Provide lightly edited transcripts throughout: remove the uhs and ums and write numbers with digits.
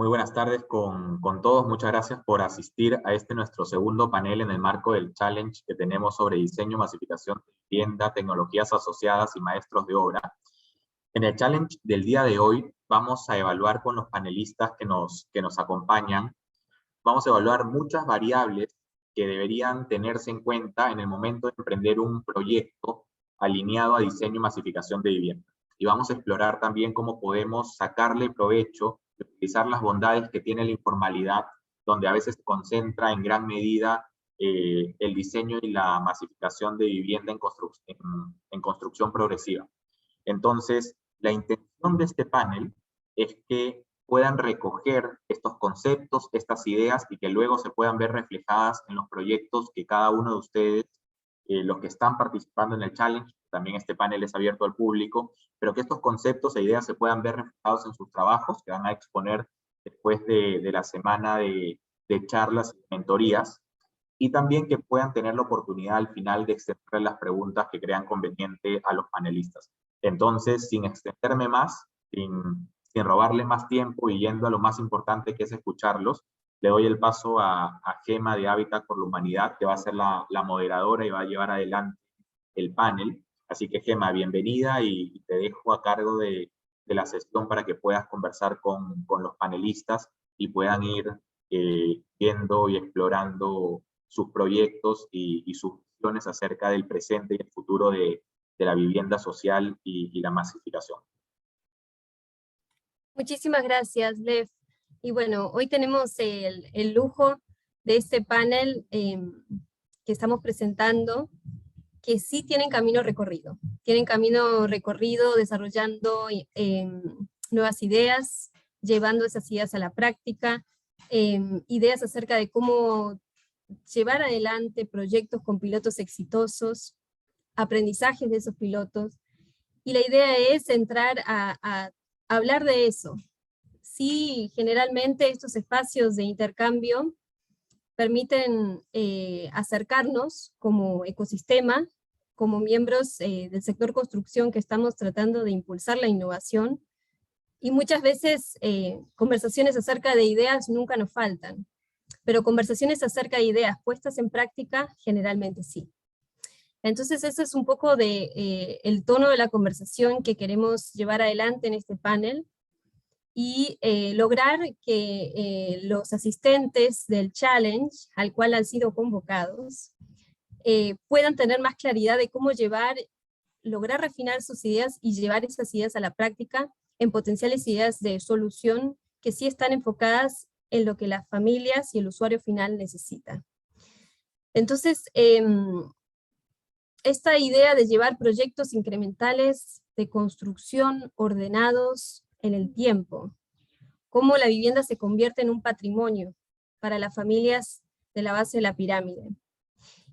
Muy buenas tardes con todos. Muchas gracias por asistir a este nuestro segundo panel en el marco del challenge que tenemos sobre diseño, masificación de vivienda, tecnologías asociadas y maestros de obra. En el challenge del día de hoy vamos a evaluar con los panelistas que nos acompañan, vamos a evaluar muchas variables que deberían tenerse en cuenta en el momento de emprender un proyecto alineado a diseño y masificación de vivienda. Y vamos a explorar también cómo podemos sacarle provecho, utilizar las bondades que tiene la informalidad, donde a veces se concentra en gran medida el diseño y la masificación de vivienda en construcción progresiva. Entonces, la intención de este panel es que puedan recoger estos conceptos, estas ideas, y que luego se puedan ver reflejadas en los proyectos que cada uno de ustedes, los que están participando en el challenge, también este panel es abierto al público, pero que estos conceptos e ideas se puedan ver reflejados en sus trabajos, que van a exponer después de la semana de charlas y mentorías, y también que puedan tener la oportunidad al final de extender las preguntas que crean conveniente a los panelistas. Entonces, sin extenderme más, sin robarle más tiempo y yendo a lo más importante que es escucharlos, le doy el paso a Gema de Hábitat por la Humanidad, que va a ser la moderadora y va a llevar adelante el panel. Así que, Gema, bienvenida y te dejo a cargo de la sesión para que puedas conversar con los panelistas y puedan ir viendo y explorando sus proyectos y sus visiones acerca del presente y el futuro de la vivienda social y la masificación. Muchísimas gracias, Lev. Y bueno, hoy tenemos el lujo de este panel que estamos presentando, que sí tienen camino recorrido. Tienen camino recorrido desarrollando nuevas ideas, llevando esas ideas a la práctica, ideas acerca de cómo llevar adelante proyectos con pilotos exitosos, aprendizajes de esos pilotos, y la idea es entrar a hablar de eso. Sí, generalmente estos espacios de intercambio permiten acercarnos como ecosistema, como miembros del sector construcción que estamos tratando de impulsar la innovación, y muchas veces conversaciones acerca de ideas nunca nos faltan, pero conversaciones acerca de ideas puestas en práctica generalmente sí. Entonces ese es un poco el tono de la conversación que queremos llevar adelante en este panel, y lograr que los asistentes del challenge al cual han sido convocados puedan tener más claridad de cómo lograr refinar sus ideas y llevar esas ideas a la práctica en potenciales ideas de solución que sí están enfocadas en lo que las familias y el usuario final necesitan. Entonces, esta idea de llevar proyectos incrementales de construcción ordenados en el tiempo, cómo la vivienda se convierte en un patrimonio para las familias de la base de la pirámide,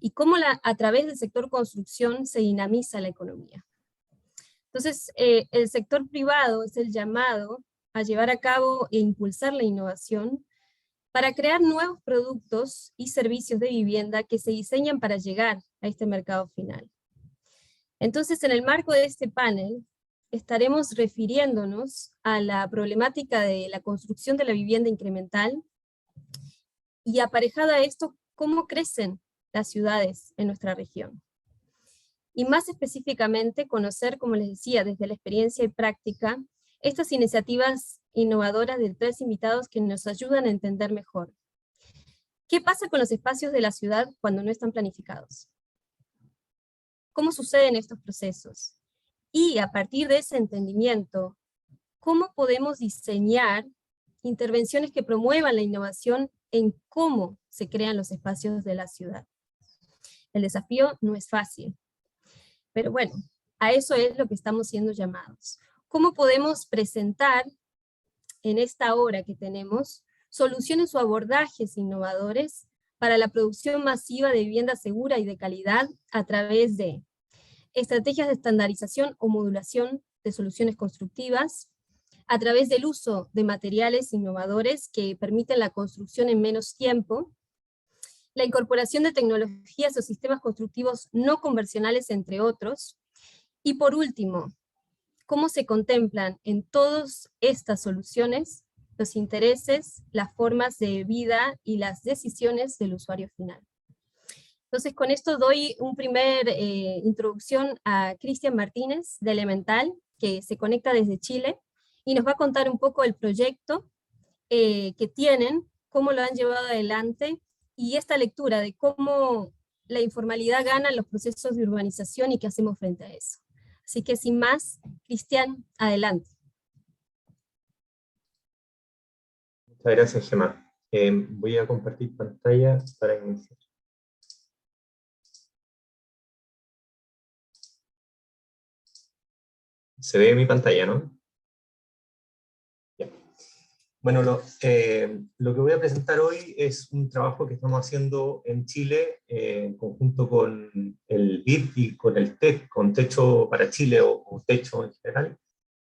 y cómo a través del sector construcción se dinamiza la economía. Entonces, el sector privado es el llamado a llevar a cabo e impulsar la innovación para crear nuevos productos y servicios de vivienda que se diseñan para llegar a este mercado final. Entonces, en el marco de este panel, estaremos refiriéndonos a la problemática de la construcción de la vivienda incremental, y aparejada a esto, cómo crecen las ciudades en nuestra región. Y más específicamente, conocer, como les decía, desde la experiencia y práctica, estas iniciativas innovadoras de 3 invitados que nos ayudan a entender mejor. ¿Qué pasa con los espacios de la ciudad cuando no están planificados? ¿Cómo suceden estos procesos? Y a partir de ese entendimiento, ¿cómo podemos diseñar intervenciones que promuevan la innovación en cómo se crean los espacios de la ciudad? El desafío no es fácil, pero bueno, a eso es lo que estamos siendo llamados. ¿Cómo podemos presentar en esta hora que tenemos soluciones o abordajes innovadores para la producción masiva de vivienda segura y de calidad a través de estrategias de estandarización o modulación de soluciones constructivas, a través del uso de materiales innovadores que permiten la construcción en menos tiempo, la incorporación de tecnologías o sistemas constructivos no convencionales, entre otros, y por último, cómo se contemplan en todas estas soluciones los intereses, las formas de vida y las decisiones del usuario final. Entonces, con esto doy un primer introducción a Cristian Martínez, de Elemental, que se conecta desde Chile, y nos va a contar un poco el proyecto que tienen, cómo lo han llevado adelante, y esta lectura de cómo la informalidad gana en los procesos de urbanización y qué hacemos frente a eso. Así que sin más, Cristian, adelante. Muchas gracias, Gemma. Voy a compartir pantalla para iniciar. Se ve mi pantalla, ¿no? Ya. Bueno, lo que voy a presentar hoy es un trabajo que estamos haciendo en Chile en conjunto con el BID y con el TEC, con Techo para Chile o Techo en general,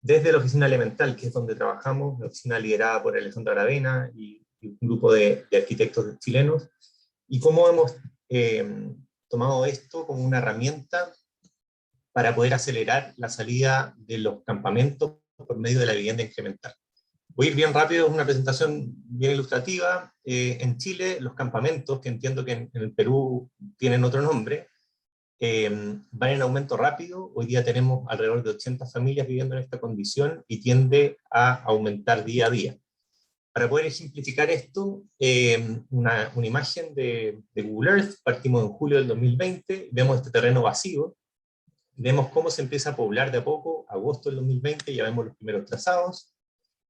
desde la oficina Elemental, que es donde trabajamos, la oficina liderada por Alejandro Aravena y un grupo de arquitectos chilenos, y cómo hemos tomado esto como una herramienta para poder acelerar la salida de los campamentos por medio de la vivienda incremental. Voy a ir bien rápido, es una presentación bien ilustrativa. En Chile, los campamentos, que entiendo que en el Perú tienen otro nombre, van en aumento rápido. Hoy día tenemos alrededor de 80 familias viviendo en esta condición y tiende a aumentar día a día. Para poder ejemplificar esto, una imagen de Google Earth, partimos en julio del 2020, vemos este terreno vacío, vemos cómo se empieza a poblar de a poco, agosto del 2020 ya vemos los primeros trazados,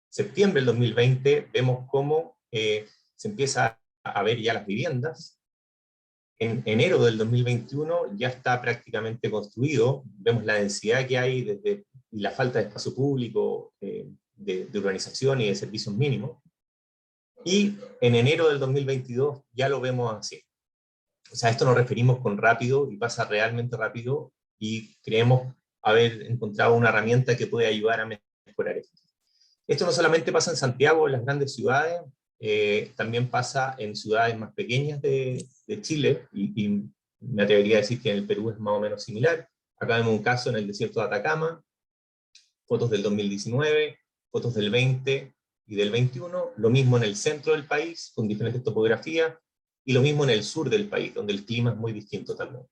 septiembre del 2020 vemos cómo se empieza a ver ya las viviendas, en enero del 2021 ya está prácticamente construido, vemos la densidad que hay y la falta de espacio público, de urbanización y de servicios mínimos, y en enero del 2022 ya lo vemos así. O sea, a esto nos referimos con rápido y pasa realmente rápido, y creemos haber encontrado una herramienta que puede ayudar a mejorar esto. Esto no solamente pasa en Santiago, en las grandes ciudades, también pasa en ciudades más pequeñas de Chile, y me atrevería a decir que en el Perú es más o menos similar. Acá vemos un caso en el desierto de Atacama, fotos del 2019, fotos del 20 y del 21, lo mismo en el centro del país, con diferentes topografías, y lo mismo en el sur del país, donde el clima es muy distinto también.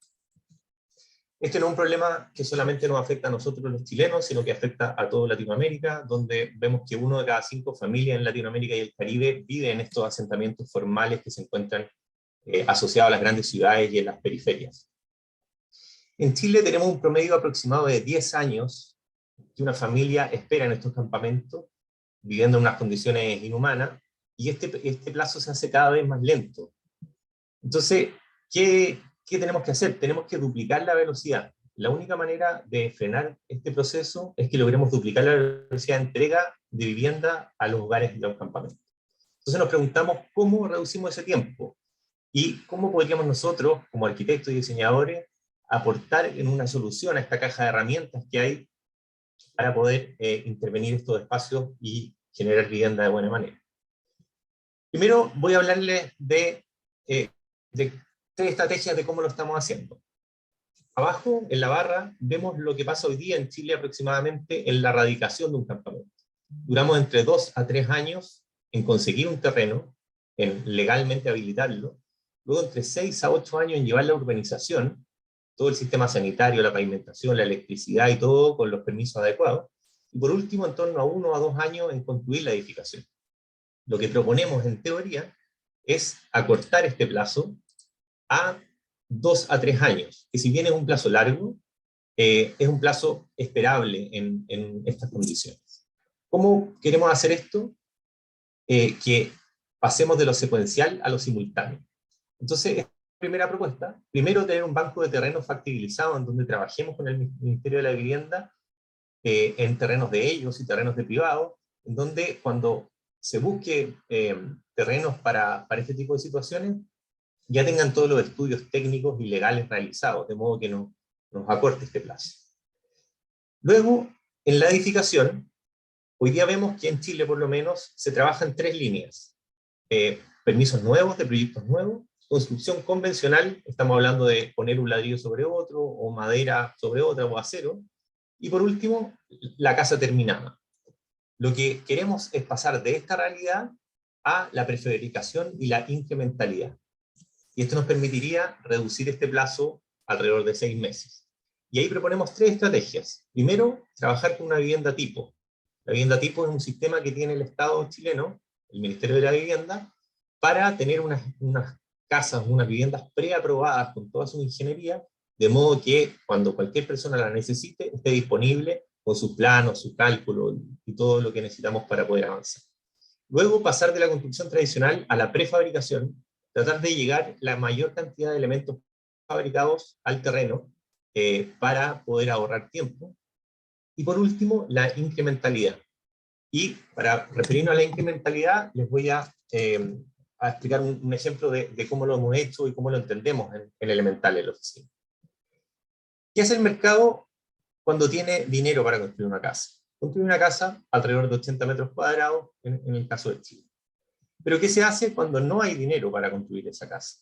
Este no es un problema que solamente nos afecta a nosotros los chilenos, sino que afecta a toda Latinoamérica, donde vemos que 1 de cada 5 familias en Latinoamérica y el Caribe vive en estos asentamientos formales que se encuentran asociados a las grandes ciudades y en las periferias. En Chile tenemos un promedio aproximado de 10 años que una familia espera en estos campamentos, viviendo en unas condiciones inhumanas, y este plazo se hace cada vez más lento. Entonces, ¿qué tenemos que hacer? Tenemos que duplicar la velocidad. La única manera de frenar este proceso es que logremos duplicar la velocidad de entrega de vivienda a los hogares de los campamentos. Entonces nos preguntamos cómo reducimos ese tiempo y cómo podríamos nosotros, como arquitectos y diseñadores, aportar en una solución a esta caja de herramientas que hay para poder intervenir estos espacios y generar vivienda de buena manera. Primero voy a hablarles de 3 estrategias de cómo lo estamos haciendo. Abajo, en la barra, vemos lo que pasa hoy día en Chile aproximadamente en la radicación de un campamento. Duramos entre 2 a 3 años en conseguir un terreno, en legalmente habilitarlo, luego entre 6 a 8 años en llevar la urbanización, todo el sistema sanitario, la pavimentación, la electricidad y todo con los permisos adecuados, y por último en torno a 1 a 2 años en construir la edificación. Lo que proponemos en teoría es acortar este plazo a 2 a 3 años, que si bien es un plazo largo, es un plazo esperable en estas condiciones. ¿Cómo queremos hacer esto? Que pasemos de lo secuencial a lo simultáneo. Entonces, esta primera propuesta, primero tener un banco de terrenos factibilizado en donde trabajemos con el Ministerio de la Vivienda en terrenos de ellos y terrenos de privados, en donde cuando se busque terrenos para este tipo de situaciones, ya tengan todos los estudios técnicos y legales realizados, de modo que nos acorte este plazo. Luego, en la edificación, hoy día vemos que en Chile por lo menos se trabaja en 3 líneas. Permisos nuevos, de proyectos nuevos, construcción convencional, estamos hablando de poner un ladrillo sobre otro, o madera sobre otra, o acero, y por último, la casa terminada. Lo que queremos es pasar de esta realidad a la prefabricación y la incrementalidad. Y esto nos permitiría reducir este plazo alrededor de 6 meses. Y ahí proponemos 3 estrategias. Primero, trabajar con una vivienda tipo. La vivienda tipo es un sistema que tiene el Estado chileno, el Ministerio de la Vivienda, para tener unas casas, unas viviendas preaprobadas con toda su ingeniería, de modo que cuando cualquier persona la necesite, esté disponible con sus planos, su cálculo y todo lo que necesitamos para poder avanzar. Luego pasar de la construcción tradicional a la prefabricación, tratar de llegar la mayor cantidad de elementos fabricados al terreno para poder ahorrar tiempo. Y por último, la incrementalidad. Y para referirnos a la incrementalidad, les voy a explicar un ejemplo de cómo lo hemos hecho y cómo lo entendemos en Elemental en la oficina. ¿Qué hace el mercado cuando tiene dinero para construir una casa? Construir una casa alrededor de 80 metros cuadrados en el caso de Chile. Pero ¿qué se hace cuando no hay dinero para construir esa casa?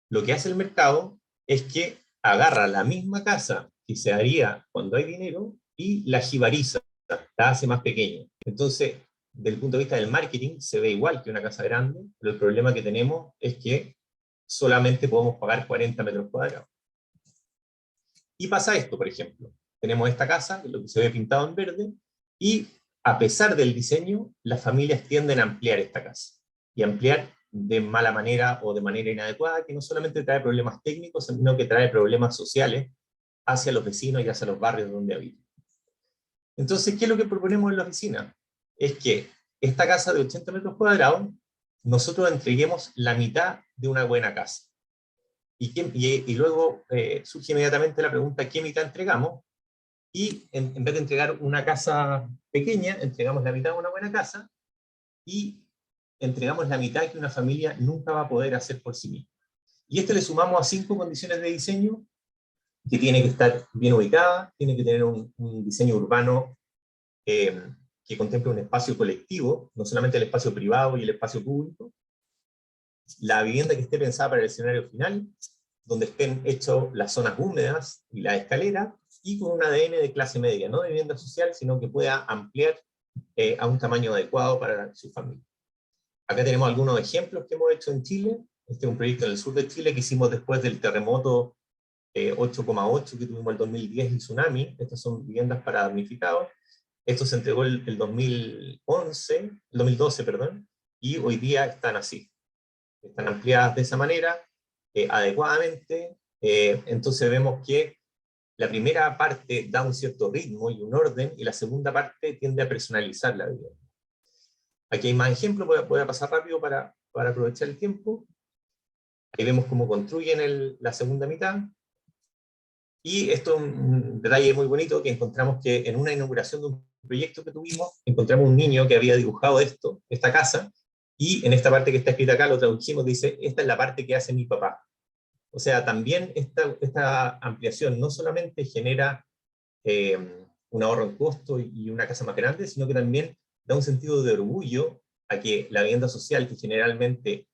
Lo que hace el mercado es que agarra la misma casa que se haría cuando hay dinero y la jibariza, la hace más pequeña. Entonces, desde el punto de vista del marketing, se ve igual que una casa grande, pero el problema que tenemos es que solamente podemos pagar 40 metros cuadrados. Y pasa esto, por ejemplo. Tenemos esta casa, lo que se ve pintado en verde, y a pesar del diseño, las familias tienden a ampliar esta casa. Y ampliar de mala manera o de manera inadecuada, que no solamente trae problemas técnicos, sino que trae problemas sociales hacia los vecinos y hacia los barrios donde habitan. Entonces, ¿qué es lo que proponemos en la oficina? Es que esta casa de 80 metros cuadrados, nosotros entreguemos la mitad de una buena casa. Y luego surge inmediatamente la pregunta, ¿qué mitad entregamos? Y en vez de entregar una casa pequeña, entregamos la mitad de una buena casa, y entregamos la mitad que una familia nunca va a poder hacer por sí misma. Y esto le sumamos a 5 condiciones de diseño, que tiene que estar bien ubicada, tiene que tener un diseño urbano que contemple un espacio colectivo, no solamente el espacio privado y el espacio público, la vivienda que esté pensada para el escenario final, donde estén hechas las zonas húmedas y la escalera, y con un ADN de clase media, no de vivienda social, sino que pueda ampliar a un tamaño adecuado para su familia. Acá tenemos algunos ejemplos que hemos hecho en Chile. Este es un proyecto en el sur de Chile que hicimos después del terremoto 8,8 que tuvimos el 2010 y tsunami. Estas son viviendas para damnificados. Esto se entregó el 2012, perdón, y hoy día están así. Están ampliadas de esa manera, adecuadamente. Entonces vemos que la primera parte da un cierto ritmo y un orden, y la segunda parte tiende a personalizar la vivienda. Aquí hay más ejemplos, voy a pasar rápido para aprovechar el tiempo. Ahí vemos cómo construyen la segunda mitad. Y esto es un detalle muy bonito, que encontramos que en una inauguración de un proyecto que tuvimos, encontramos un niño que había dibujado esta casa, y en esta parte que está escrita acá, lo tradujimos, dice, esta es la parte que hace mi papá. O sea, también esta ampliación no solamente genera un ahorro en costo y una casa más grande, sino que también da un sentido de orgullo a que la vivienda social, que generalmente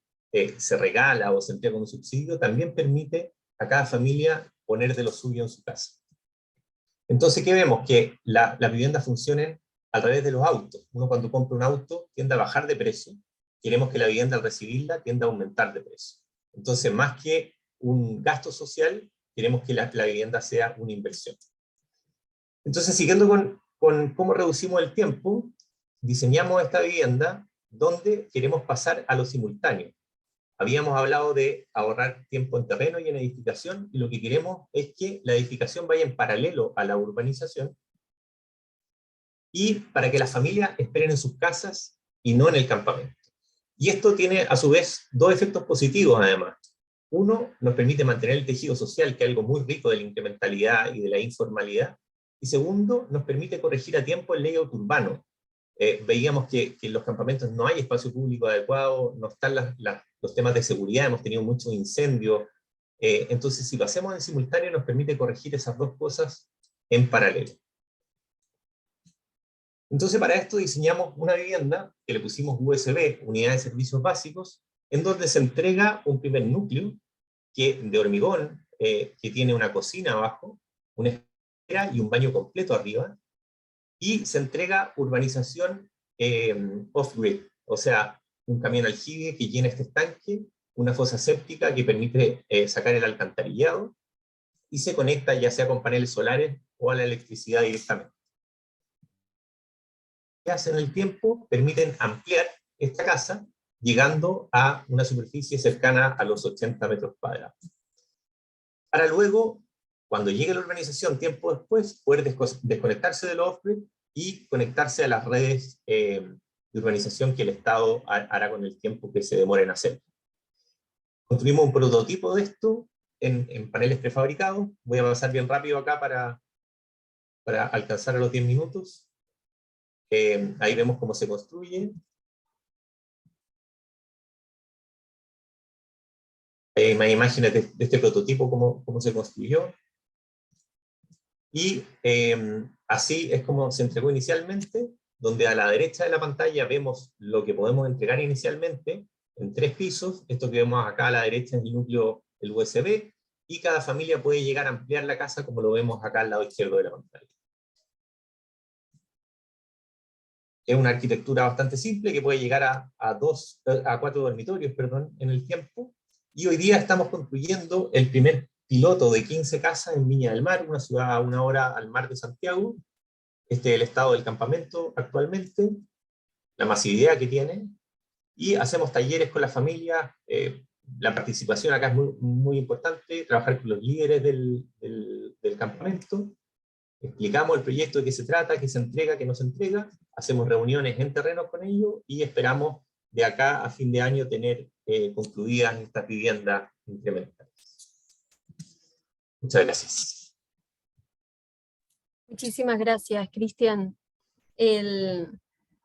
se regala o se entrega con un subsidio, también permite a cada familia poner de lo suyo en su casa. Entonces, ¿qué vemos? Que las viviendas funcionen a través de los autos. Uno cuando compra un auto tiende a bajar de precio. Queremos que la vivienda al recibirla tienda a aumentar de precio. Entonces, más que un gasto social, queremos que la vivienda sea una inversión. Entonces, siguiendo con cómo reducimos el tiempo, diseñamos esta vivienda donde queremos pasar a lo simultáneo. Habíamos hablado de ahorrar tiempo en terreno y en edificación, y lo que queremos es que la edificación vaya en paralelo a la urbanización, y para que las familias esperen en sus casas y no en el campamento. Y esto tiene a su vez 2 efectos positivos además. Uno, nos permite mantener el tejido social, que es algo muy rico de la incrementalidad y de la informalidad. Y segundo, nos permite corregir a tiempo el layout urbano. Veíamos que en los campamentos no hay espacio público adecuado, no están los temas de seguridad, hemos tenido muchos incendios. Entonces, si lo hacemos en simultáneo, nos permite corregir esas 2 cosas en paralelo. Entonces, para esto diseñamos una vivienda que le pusimos USB, Unidad de Servicios Básicos, en donde se entrega un primer núcleo de hormigón, que tiene una cocina abajo, una escalera y un baño completo arriba, y se entrega urbanización off-grid, o sea, un camión aljibe que llena este estanque, una fosa séptica que permite sacar el alcantarillado, y se conecta ya sea con paneles solares o a la electricidad directamente. Que hacen el tiempo permiten ampliar esta casa, llegando a una superficie cercana a los 80 metros cuadrados. Para luego, cuando llegue la urbanización, tiempo después, poder desconectarse del off-grid y conectarse a las redes de urbanización que el Estado hará con el tiempo que se demore en hacer. Construimos un prototipo de esto en paneles prefabricados. Voy a pasar bien rápido acá para alcanzar a los 10 minutos. Ahí vemos cómo se construye. Más imágenes de este prototipo, cómo se construyó. Y así es como se entregó inicialmente, donde a la derecha de la pantalla vemos lo que podemos entregar inicialmente en 3 pisos. Esto que vemos acá a la derecha es el núcleo, el USB, y cada familia puede llegar a ampliar la casa como lo vemos acá al lado izquierdo de la pantalla. Es una arquitectura bastante simple que puede llegar a 4 dormitorios, perdón, en el tiempo. Y hoy día estamos construyendo el primer piloto de 15 casas en Viña del Mar, una ciudad a 1 hora al mar de Santiago. Este es el estado del campamento actualmente, la masividad que tiene, y hacemos talleres con la familia. La participación acá es muy importante, trabajar con los líderes del campamento. Explicamos el proyecto de qué se trata, qué se entrega, qué no se entrega, hacemos reuniones en terreno con ellos y esperamos de acá a fin de año tener concluidas estas viviendas incrementales. Muchas gracias. Muchísimas gracias, Cristian. El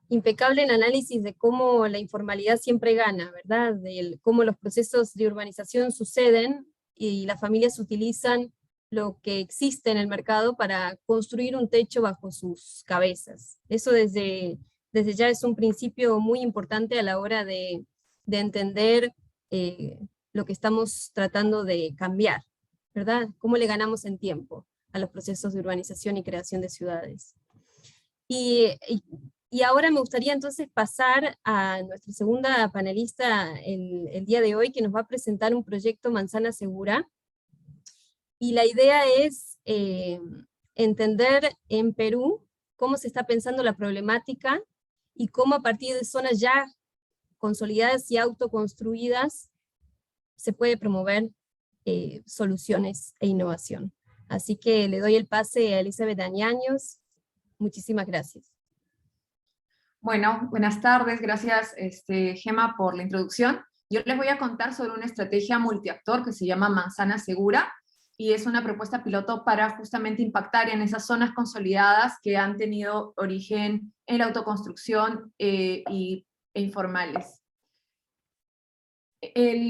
impecable en análisis de cómo la informalidad siempre gana, ¿verdad? De cómo los procesos de urbanización suceden y las familias utilizan lo que existe en el mercado para construir un techo bajo sus cabezas. Eso desde ya es un principio muy importante a la hora de entender lo que estamos tratando de cambiar, ¿verdad? ¿Cómo le ganamos en tiempo a los procesos de urbanización y creación de ciudades? Y ahora me gustaría entonces pasar a nuestra segunda panelista el día de hoy, que nos va a presentar un proyecto Manzana Segura. Y la idea es entender en Perú cómo se está pensando la problemática y cómo a partir de zonas ya consolidadas y autoconstruidas se puede promover soluciones e innovación. Así que le doy el pase a Elizabeth Añaños. Muchísimas gracias. Bueno, buenas tardes. Gracias, Gema, por la introducción. Yo les voy a contar sobre una estrategia multiactor que se llama Manzana Segura, y es una propuesta piloto para justamente impactar en esas zonas consolidadas que han tenido origen en la autoconstrucción e informales.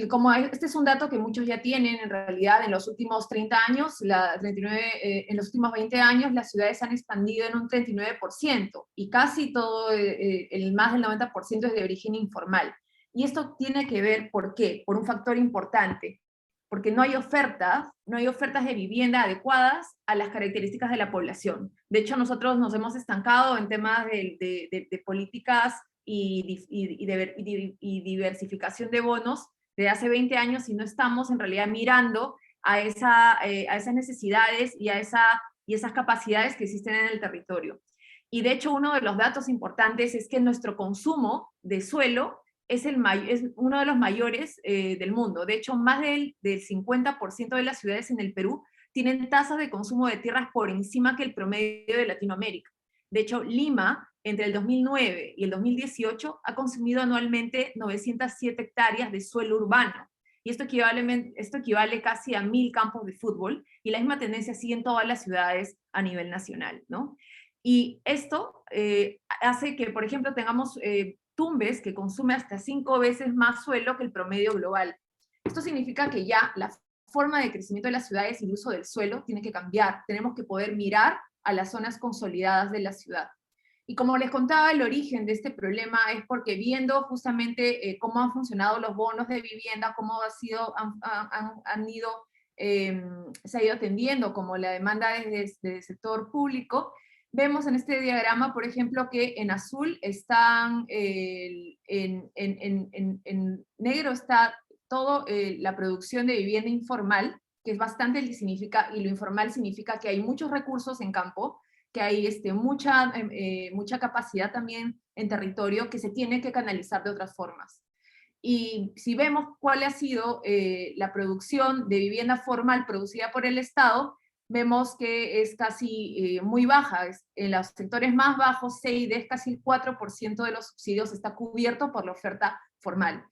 Como este es un dato que muchos ya tienen, en realidad en los últimos 30 años, en los últimos 20 años, las ciudades han expandido en un 39%, y casi todo, más del 90% es de origen informal. Y esto tiene que ver, ¿por qué? Por un factor importante, porque no hay ofertas de vivienda adecuadas a las características de la población. De hecho, nosotros nos hemos estancado en temas de políticas y diversificación de bonos de hace 20 años, y no estamos en realidad mirando a esas necesidades y a esas capacidades que existen en el territorio. Y de hecho, uno de los datos importantes es que nuestro consumo de suelo es uno de los mayores del mundo. De hecho, más del 50% de las ciudades en el Perú tienen tasas de consumo de tierras por encima que el promedio de Latinoamérica. De hecho, Lima, entre el 2009 y el 2018, ha consumido anualmente 907 hectáreas de suelo urbano. Y esto equivale casi a 1000 campos de fútbol, y la misma tendencia sigue en todas las ciudades a nivel nacional, ¿no? Y esto hace que, por ejemplo, tengamos Tumbes, que consume hasta 5 veces más suelo que el promedio global. Esto significa que ya la forma de crecimiento de las ciudades y el uso del suelo tiene que cambiar. Tenemos que poder mirar a las zonas consolidadas de la ciudad. Y como les contaba, el origen de este problema es porque, viendo justamente cómo han funcionado los bonos de vivienda, cómo se ha ido atendiendo como la demanda desde el sector público, Vemos en este diagrama, por ejemplo, que en azul están, en negro está toda la producción de vivienda informal, que es bastante, y lo informal significa que hay muchos recursos en campo, que hay mucha capacidad también en territorio que se tiene que canalizar de otras formas. Y si vemos cuál ha sido la producción de vivienda formal producida por el Estado, vemos que es casi muy baja. En los sectores más bajos, C y D, casi el 4% de los subsidios está cubierto por la oferta formal.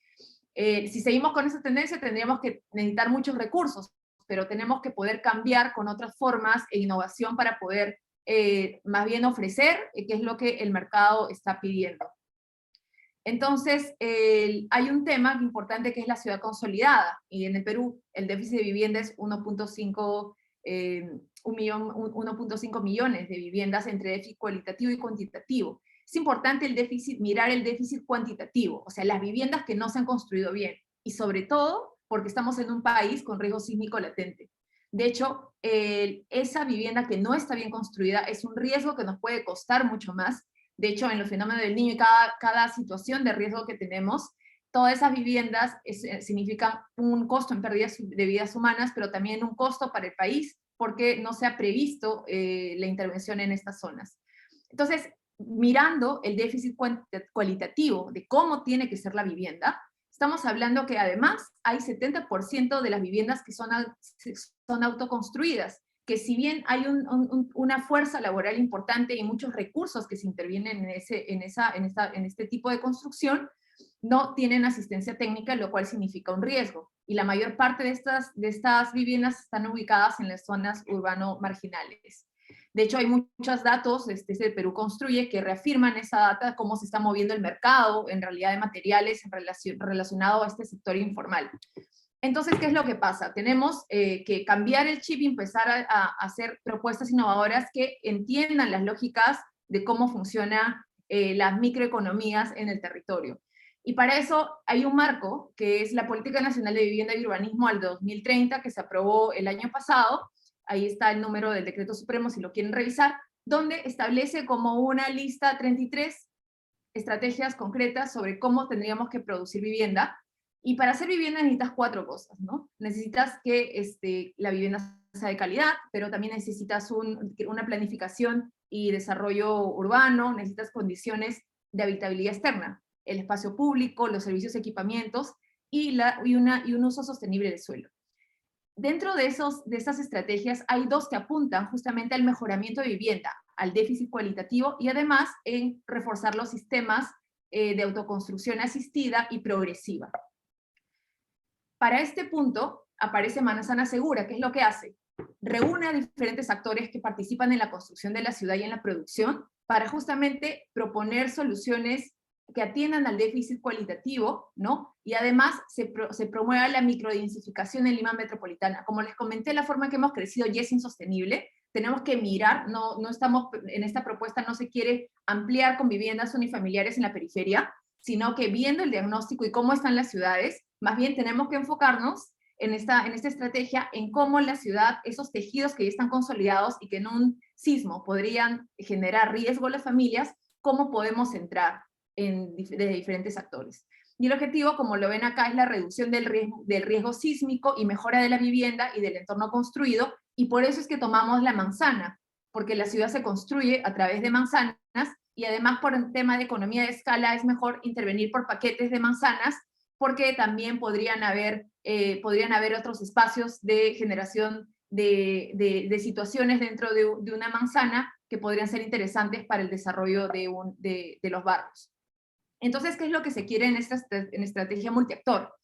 Si seguimos con esa tendencia, tendríamos que necesitar muchos recursos, pero tenemos que poder cambiar con otras formas e innovación para poder más bien ofrecer qué es lo que el mercado está pidiendo. Entonces, hay un tema importante que es la ciudad consolidada, y en el Perú el déficit de vivienda es 1.5 millones de viviendas entre déficit cualitativo y cuantitativo. Es importante mirar el déficit cuantitativo, o sea, las viviendas que no se han construido bien, y sobre todo porque estamos en un país con riesgo sísmico latente. De hecho, esa vivienda que no está bien construida es un riesgo que nos puede costar mucho más. De hecho, en los fenómenos del Niño y cada situación de riesgo que tenemos, todas esas viviendas significan un costo en pérdidas de vidas humanas, pero también un costo para el país, porque no se ha previsto la intervención en estas zonas. Entonces, mirando el déficit cualitativo de cómo tiene que ser la vivienda, estamos hablando que además hay 70% de las viviendas que son autoconstruidas, que si bien hay una fuerza laboral importante y muchos recursos que se intervienen en este tipo de construcción, no tienen asistencia técnica, lo cual significa un riesgo. Y la mayor parte de estas viviendas están ubicadas en las zonas urbano-marginales. De hecho, hay muchos datos, el Perú Construye, que reafirman esa data, cómo se está moviendo el mercado, en realidad, de materiales relacionado a este sector informal. Entonces, ¿qué es lo que pasa? Tenemos que cambiar el chip y empezar a hacer propuestas innovadoras que entiendan las lógicas de cómo funcionan las microeconomías en el territorio. Y para eso hay un marco, que es la Política Nacional de Vivienda y Urbanismo al 2030, que se aprobó el año pasado. Ahí está el número del Decreto Supremo, si lo quieren revisar, donde establece como una lista 33 estrategias concretas sobre cómo tendríamos que producir vivienda. Y para hacer vivienda necesitas 4 cosas, ¿no? Necesitas que la vivienda sea de calidad, pero también necesitas una planificación y desarrollo urbano, necesitas condiciones de habitabilidad externa, el espacio público, los servicios y equipamientos, y un uso sostenible del suelo. Dentro de estas estrategias hay 2 que apuntan justamente al mejoramiento de vivienda, al déficit cualitativo, y además en reforzar los sistemas de autoconstrucción asistida y progresiva. Para este punto aparece Manzana Segura. ¿Qué es lo que hace? Reúne a diferentes actores que participan en la construcción de la ciudad y en la producción para justamente proponer soluciones que atiendan al déficit cualitativo, ¿no? Y además se promueva la microdensificación en Lima metropolitana. Como les comenté, la forma que hemos crecido ya es insostenible. Tenemos que mirar, no estamos, en esta propuesta no se quiere ampliar con viviendas unifamiliares en la periferia, sino que viendo el diagnóstico y cómo están las ciudades, más bien tenemos que enfocarnos en esta estrategia en cómo la ciudad, esos tejidos que ya están consolidados y que en un sismo podrían generar riesgo a las familias, cómo podemos entrar de diferentes actores. Y el objetivo, como lo ven acá, es la reducción del riesgo sísmico y mejora de la vivienda y del entorno construido, y por eso es que tomamos la manzana, porque la ciudad se construye a través de manzanas, y además por un tema de economía de escala es mejor intervenir por paquetes de manzanas, porque también podrían haber otros espacios de generación de situaciones dentro de una manzana que podrían ser interesantes para el desarrollo de los barrios. Entonces, ¿qué es lo que se quiere en estrategia multiactor?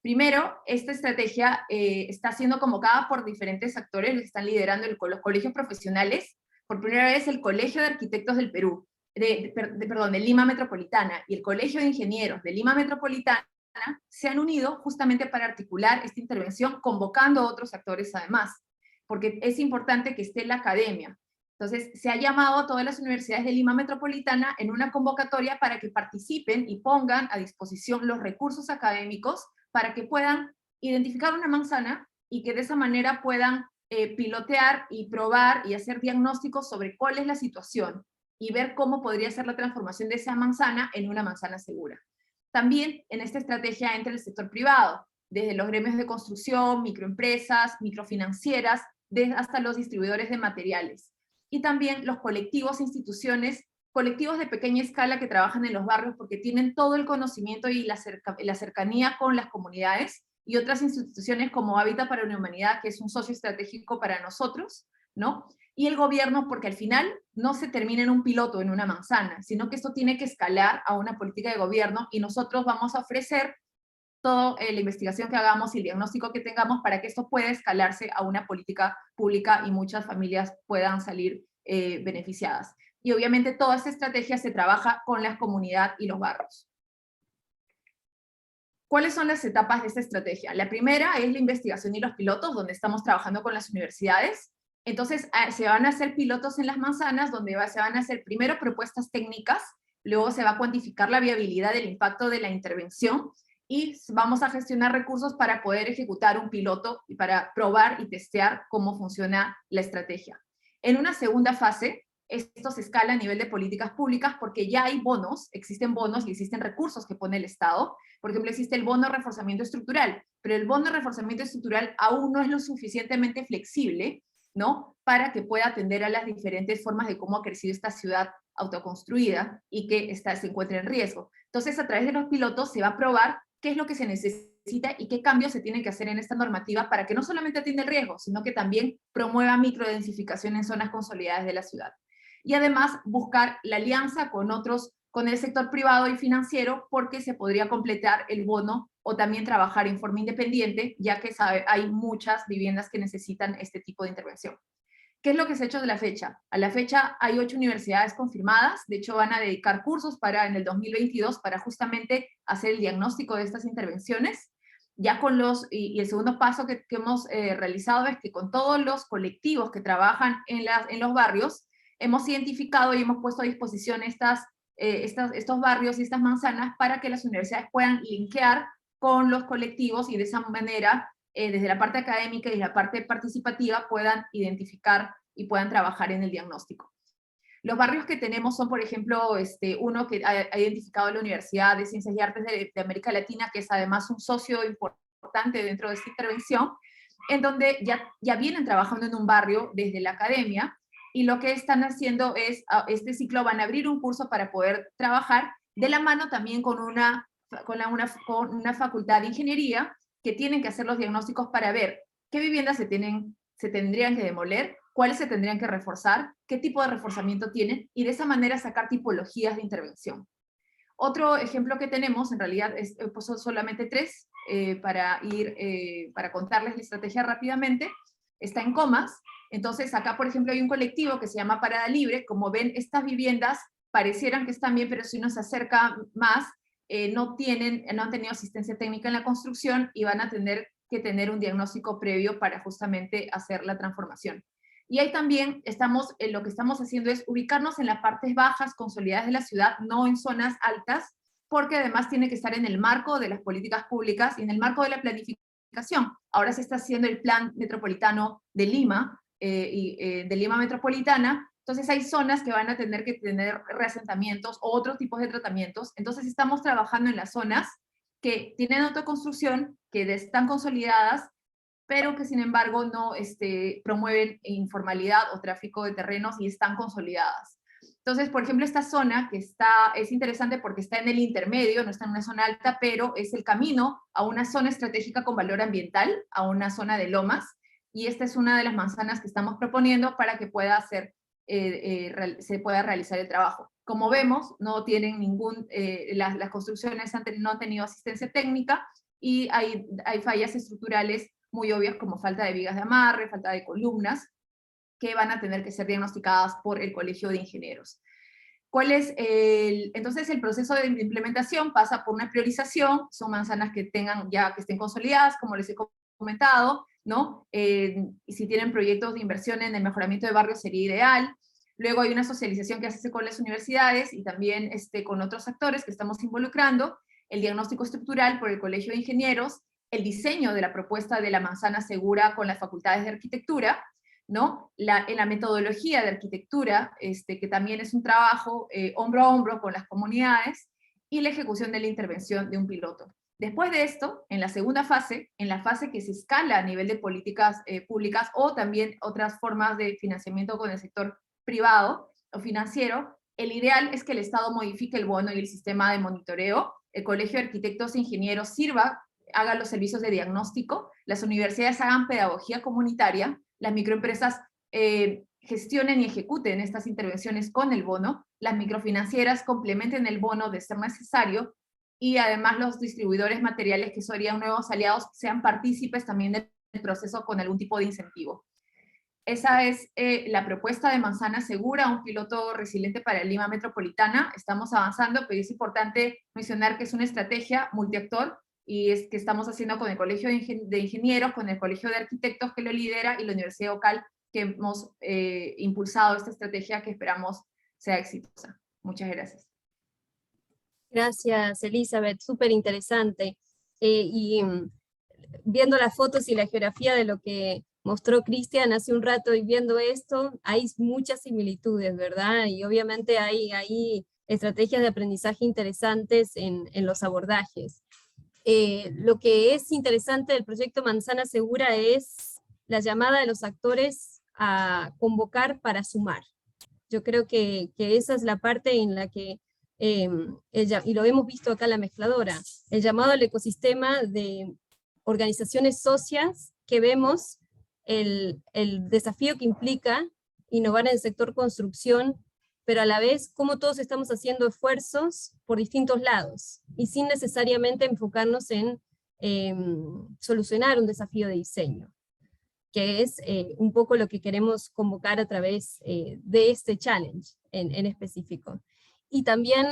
Primero, esta estrategia está siendo convocada por diferentes actores que están liderando los colegios profesionales. Por primera vez, el Colegio de Arquitectos del Perú, de Lima Metropolitana, y el Colegio de Ingenieros de Lima Metropolitana se han unido justamente para articular esta intervención, convocando a otros actores además, porque es importante que esté la academia. Entonces, se ha llamado a todas las universidades de Lima Metropolitana en una convocatoria para que participen y pongan a disposición los recursos académicos para que puedan identificar una manzana y que de esa manera puedan pilotear y probar y hacer diagnósticos sobre cuál es la situación y ver cómo podría ser la transformación de esa manzana en una manzana segura. También en esta estrategia entra el sector privado, desde los gremios de construcción, microempresas, microfinancieras, hasta los distribuidores de materiales. Y también los colectivos e instituciones, colectivos de pequeña escala que trabajan en los barrios porque tienen todo el conocimiento y la cercanía con las comunidades, y otras instituciones como Hábitat para la Humanidad, que es un socio estratégico para nosotros, ¿no? Y el gobierno, porque al final no se termina en un piloto, en una manzana, sino que esto tiene que escalar a una política de gobierno, y nosotros vamos a ofrecer toda la investigación que hagamos y el diagnóstico que tengamos para que esto pueda escalarse a una política pública y muchas familias puedan salir beneficiadas. Y obviamente toda esta estrategia se trabaja con la comunidad y los barrios. ¿Cuáles son las etapas de esta estrategia? La primera es la investigación y los pilotos, donde estamos trabajando con las universidades. Entonces, se van a hacer pilotos en las manzanas, donde se van a hacer primero propuestas técnicas, luego se va a cuantificar la viabilidad del impacto de la intervención, y vamos a gestionar recursos para poder ejecutar un piloto y para probar y testear cómo funciona la estrategia. En una segunda fase, esto se escala a nivel de políticas públicas porque ya hay bonos y existen recursos que pone el Estado. Por ejemplo, existe el bono de reforzamiento estructural, pero el bono de reforzamiento estructural aún no es lo suficientemente flexible, ¿no?, para que pueda atender a las diferentes formas de cómo ha crecido esta ciudad autoconstruida y que se encuentra en riesgo. Entonces, a través de los pilotos se va a probar qué es lo que se necesita y qué cambios se tienen que hacer en esta normativa para que no solamente atienda el riesgo, sino que también promueva microdensificación en zonas consolidadas de la ciudad. Y además buscar la alianza con el sector privado y financiero, porque se podría completar el bono o también trabajar en forma independiente, ya que hay muchas viviendas que necesitan este tipo de intervención. ¿Qué es lo que se ha hecho de la fecha? A la fecha hay 8 universidades confirmadas, de hecho van a dedicar cursos en el 2022 para justamente hacer el diagnóstico de estas intervenciones. Ya y el segundo paso que hemos realizado es que con todos los colectivos que trabajan en los barrios, hemos identificado y hemos puesto a disposición estos barrios y estas manzanas para que las universidades puedan linkear con los colectivos y de esa manera, desde la parte académica y la parte participativa, puedan identificar y puedan trabajar en el diagnóstico. Los barrios que tenemos son, por ejemplo, uno que ha identificado la Universidad de Ciencias y Artes de América Latina, que es además un socio importante dentro de esta intervención, en donde ya vienen trabajando en un barrio desde la academia, y lo que están haciendo es, este ciclo van a abrir un curso para poder trabajar de la mano también con una facultad de ingeniería, que tienen que hacer los diagnósticos para ver qué viviendas se tendrían que demoler, cuáles se tendrían que reforzar, qué tipo de reforzamiento tienen, y de esa manera sacar tipologías de intervención. Otro ejemplo que tenemos, en realidad son solamente 3, para contarles la estrategia rápidamente, está en Comas. Entonces acá, por ejemplo, hay un colectivo que se llama Parada Libre. Como ven, estas viviendas parecieran que están bien, pero si uno se acerca más, no han tenido asistencia técnica en la construcción y van a tener que tener un diagnóstico previo para justamente hacer la transformación. Y ahí también lo que estamos haciendo es ubicarnos en las partes bajas consolidadas de la ciudad, no en zonas altas, porque además tiene que estar en el marco de las políticas públicas y en el marco de la planificación. Ahora se está haciendo el plan metropolitano de Lima, de Lima Metropolitana. Entonces hay zonas que van a tener que tener reasentamientos o otros tipos de tratamientos. Entonces estamos trabajando en las zonas que tienen autoconstrucción, que están consolidadas, pero que sin embargo no promueven informalidad o tráfico de terrenos y están consolidadas. Entonces, por ejemplo, esta zona que es interesante porque está en el intermedio, no está en una zona alta, pero es el camino a una zona estratégica con valor ambiental, a una zona de lomas, y esta es una de las manzanas que estamos proponiendo para que se pueda realizar el trabajo. Como vemos, no tienen las construcciones no han tenido asistencia técnica, y hay fallas estructurales muy obvias como falta de vigas de amarre, falta de columnas, que van a tener que ser diagnosticadas por el Colegio de Ingenieros. Entonces el proceso de implementación pasa por una priorización, son manzanas que estén consolidadas, como les he comentado, ¿no? Y si tienen proyectos de inversión en el mejoramiento de barrios sería ideal. Luego hay una socialización que se hace con las universidades y también con otros actores que estamos involucrando, el diagnóstico estructural por el Colegio de Ingenieros, el diseño de la propuesta de la manzana segura con las facultades de arquitectura, ¿no? En la metodología de arquitectura, que también es un trabajo hombro a hombro con las comunidades, y la ejecución de la intervención de un piloto. Después de esto, en la segunda fase, en la fase que se escala a nivel de políticas públicas, o también otras formas de financiamiento con el sector privado o financiero, el ideal es que el Estado modifique el bono y el sistema de monitoreo, el Colegio de Arquitectos e Ingenieros haga los servicios de diagnóstico, las universidades hagan pedagogía comunitaria, las microempresas gestionen y ejecuten estas intervenciones con el bono, las microfinancieras complementen el bono de ser necesario, y además los distribuidores materiales, que serían nuevos aliados, sean partícipes también del proceso con algún tipo de incentivo. Esa es la propuesta de Manzana Segura, un piloto resiliente para Lima Metropolitana. Estamos avanzando, pero es importante mencionar que es una estrategia multiactor, y es que estamos haciendo con el Colegio de Ingenieros, con el Colegio de Arquitectos que lo lidera, y la Universidad Ocal, que hemos impulsado esta estrategia que esperamos sea exitosa. Muchas gracias. Gracias, Elizabeth, súper interesante. Viendo las fotos y la geografía de lo que mostró Cristian hace un rato y viendo esto, hay muchas similitudes, ¿verdad? Y obviamente hay estrategias de aprendizaje interesantes en los abordajes. Lo que es interesante del proyecto Manzana Segura es la llamada de los actores a convocar para sumar. Yo creo que esa es la parte en la que, y lo hemos visto acá en la mezcladora, el llamado al ecosistema de organizaciones socias, que vemos el desafío que implica innovar en el sector construcción, pero a la vez cómo todos estamos haciendo esfuerzos por distintos lados, y sin necesariamente enfocarnos en solucionar un desafío de diseño, que es un poco lo que queremos convocar a través de este challenge en específico. Y también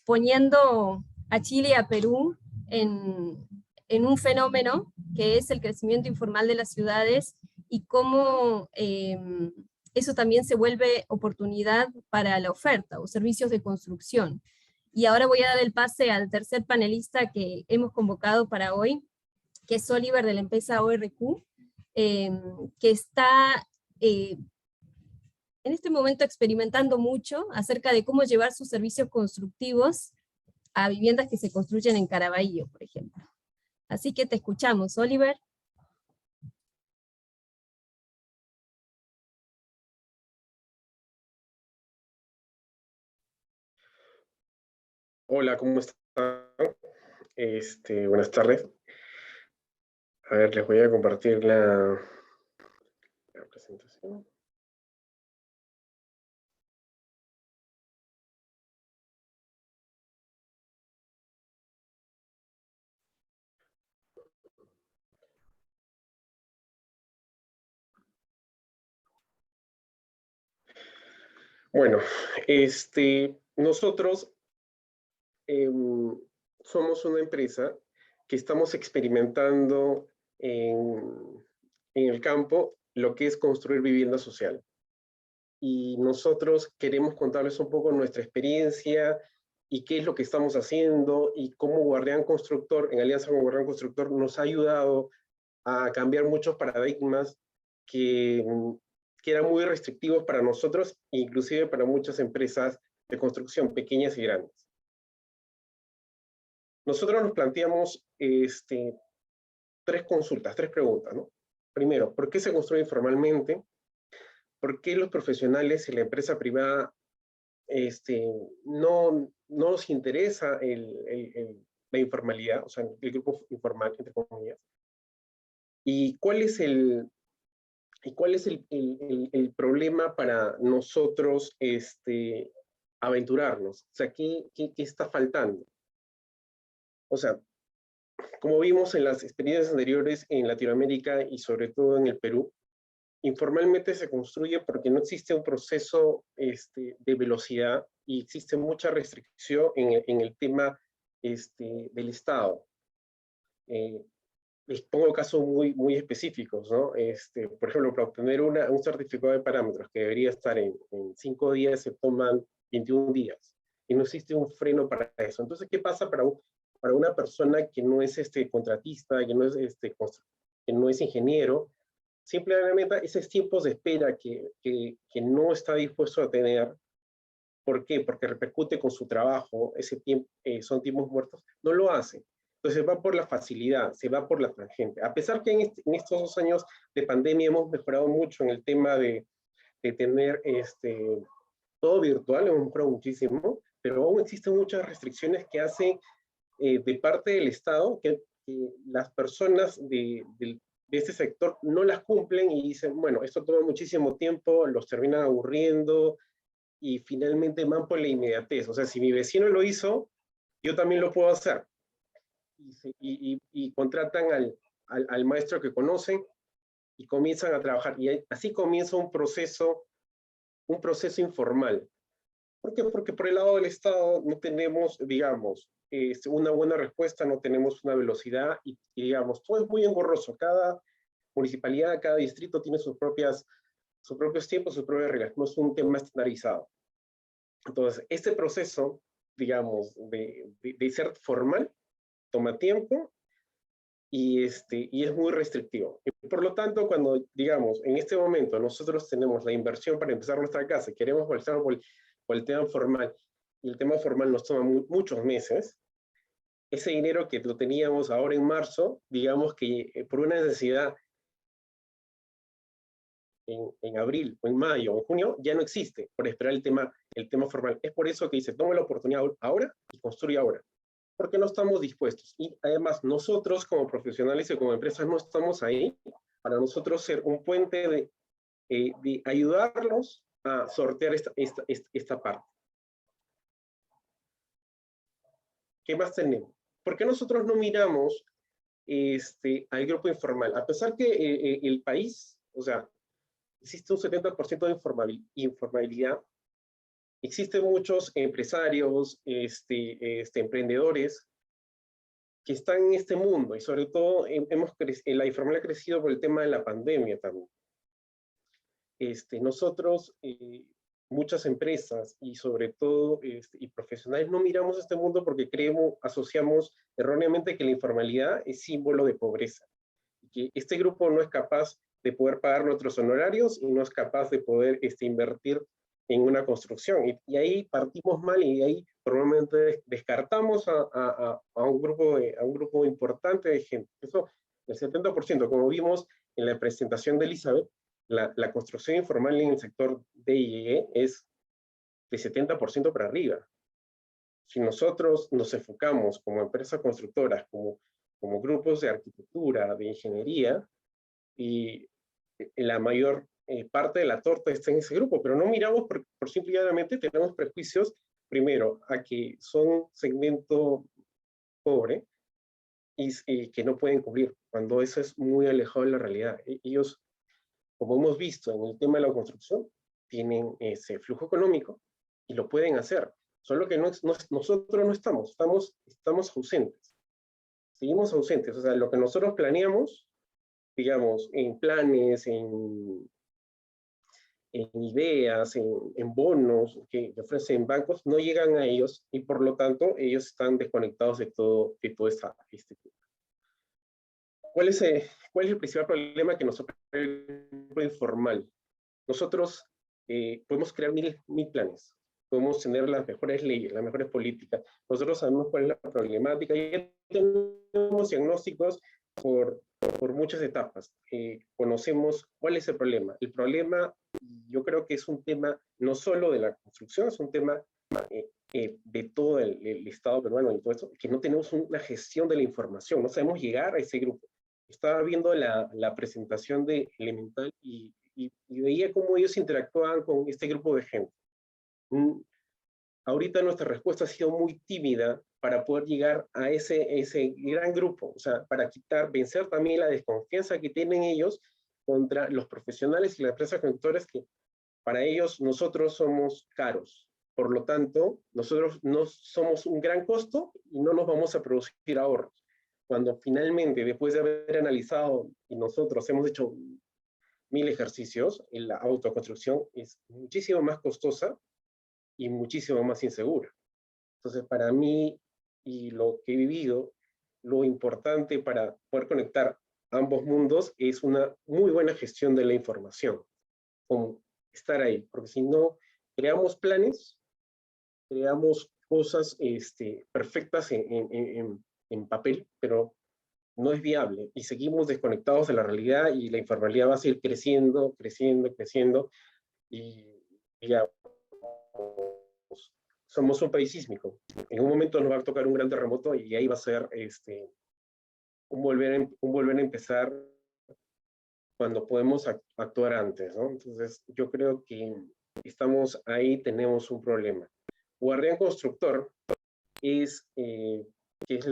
poniendo a Chile y a Perú en un fenómeno que es el crecimiento informal de las ciudades, y cómo eso también se vuelve oportunidad para la oferta o servicios de construcción. Y ahora voy a dar el pase al tercer panelista que hemos convocado para hoy, que es Oliver, de la empresa ORQ, que está en este momento experimentando mucho acerca de cómo llevar sus servicios constructivos a viviendas que se construyen en Caraballo, por ejemplo. Así que te escuchamos, Oliver. Hola, ¿cómo están? Buenas tardes. A ver, les voy a compartir la presentación. Bueno, nosotros somos una empresa que estamos experimentando en el campo lo que es construir vivienda social. Y nosotros queremos contarles un poco nuestra experiencia y qué es lo que estamos haciendo, y cómo Guardián Constructor, en alianza con Guardián Constructor, nos ha ayudado a cambiar muchos paradigmas que eran muy restrictivos para nosotros, inclusive para muchas empresas de construcción, pequeñas y grandes. Nosotros nos planteamos tres preguntas, ¿no? Primero, ¿por qué se construye informalmente? ¿Por qué los profesionales y la empresa privada no nos interesa la informalidad, o sea, el grupo informal, entre comillas? ¿Y cuál es el problema para nosotros aventurarnos? O sea, ¿qué está faltando? O sea, como vimos en las experiencias anteriores en Latinoamérica y sobre todo en el Perú, informalmente se construye porque no existe un proceso de velocidad, y existe mucha restricción en el tema del Estado. Les pongo casos muy específicos, ¿no? Por ejemplo, para obtener un certificado de parámetros que debería estar en 5 días, se toman 21 días. Y no existe un freno para eso. Entonces, ¿qué pasa para para una persona que no es contratista, que no es ingeniero, simplemente esos tiempos de espera que no está dispuesto a tener. ¿Por qué? Porque repercute con su trabajo, ese tiempo, son tiempos muertos, no lo hace. Entonces va por la facilidad, se va por la tangente. A pesar que en estos 2 años de pandemia hemos mejorado mucho en el tema de tener todo virtual, hemos mejorado muchísimo, pero aún existen muchas restricciones que hacen de parte del Estado que las personas de este sector no las cumplen y dicen, bueno, esto toma muchísimo tiempo, los terminan aburriendo, y finalmente van por la inmediatez. O sea, si mi vecino lo hizo, yo también lo puedo hacer. Y contratan al maestro que conocen y comienzan a trabajar. Y así comienza un proceso informal. ¿Por qué? Porque por el lado del Estado no tenemos, digamos, una buena respuesta, no tenemos una velocidad y digamos, todo es muy engorroso. Cada municipalidad, cada distrito tiene sus propios tiempos, sus propias reglas, no es un tema estandarizado. Entonces, este proceso, digamos, de ser formal, toma tiempo y es muy restrictivo. Y por lo tanto, cuando, digamos, en este momento nosotros tenemos la inversión para empezar nuestra casa, queremos pasar por el tema formal, y el tema formal nos toma muchos meses, ese dinero que lo teníamos ahora en marzo, digamos que por una necesidad en abril, o en mayo, o en junio, ya no existe por esperar el tema formal. Es por eso que dice, toma la oportunidad ahora y construye ahora, porque no estamos dispuestos. Y además, nosotros como profesionales y como empresas no estamos ahí para nosotros ser un puente de ayudarlos a sortear esta parte. ¿Qué más tenemos? ¿Por qué nosotros no miramos al grupo informal? A pesar que el país, o sea, existe un 70% de informalidad, existen muchos empresarios, emprendedores que están en este mundo, y sobre todo la informalidad ha crecido por el tema de la pandemia también. Nosotros, muchas empresas y sobre todo y profesionales no miramos este mundo porque asociamos erróneamente que la informalidad es símbolo de pobreza, y que este grupo no es capaz de poder pagar nuestros honorarios y no es capaz de poder invertir en una construcción. Y ahí partimos mal y ahí probablemente descartamos a un grupo importante de gente. Eso, el 70%, como vimos en la presentación de Elizabeth, la construcción informal en el sector de IE es de 70% para arriba. Si nosotros nos enfocamos como empresas constructoras, como grupos de arquitectura, de ingeniería, y la mayor parte de la torta está en ese grupo, pero no miramos por simplemente tenemos prejuicios, primero, a que son segmento pobre y que no pueden cubrir, cuando eso es muy alejado de la realidad. Ellos, como hemos visto en el tema de la construcción, tienen ese flujo económico y lo pueden hacer, solo que nosotros no estamos ausentes. Seguimos ausentes, o sea, lo que nosotros planeamos, digamos, en planes, en ideas, en bonos que ofrecen bancos, no llegan a ellos y por lo tanto ellos están desconectados de todo este tema. ¿Cuál es el principal problema que nos ofrece el grupo informal? Nosotros podemos crear mil planes, podemos tener las mejores leyes, las mejores políticas, nosotros sabemos cuál es la problemática y ya tenemos diagnósticos por muchas etapas. Conocemos cuál es el problema. El problema, yo creo que es un tema no solo de la construcción, es un tema de todo el Estado peruano y todo eso, que no tenemos una gestión de la información, no sabemos llegar a ese grupo. Estaba viendo la presentación de Elemental y veía cómo ellos interactuaban con este grupo de gente. Ahorita nuestra respuesta ha sido muy tímida para poder llegar a ese gran grupo, o sea, para vencer también la desconfianza que tienen ellos contra los profesionales y las empresas constructoras, que para ellos nosotros somos caros. Por lo tanto, nosotros no somos un gran costo y no nos vamos a producir ahorros. Cuando finalmente, después de haber analizado, y nosotros hemos hecho 1000 ejercicios, la autoconstrucción es muchísimo más costosa y muchísimo más insegura. Entonces, para mí, y lo que he vivido, lo importante para poder conectar ambos mundos es una muy buena gestión de la información, como estar ahí, porque si no, creamos planes, creamos cosas perfectas en papel, pero no es viable, y seguimos desconectados de la realidad, y la informalidad va a seguir creciendo, creciendo, creciendo, y ya somos un país sísmico. En un momento nos va a tocar un gran terremoto, y ahí va a ser un volver a empezar cuando podemos actuar antes, ¿no? Entonces, yo creo que estamos ahí, tenemos un problema. Guardián Constructor es, que es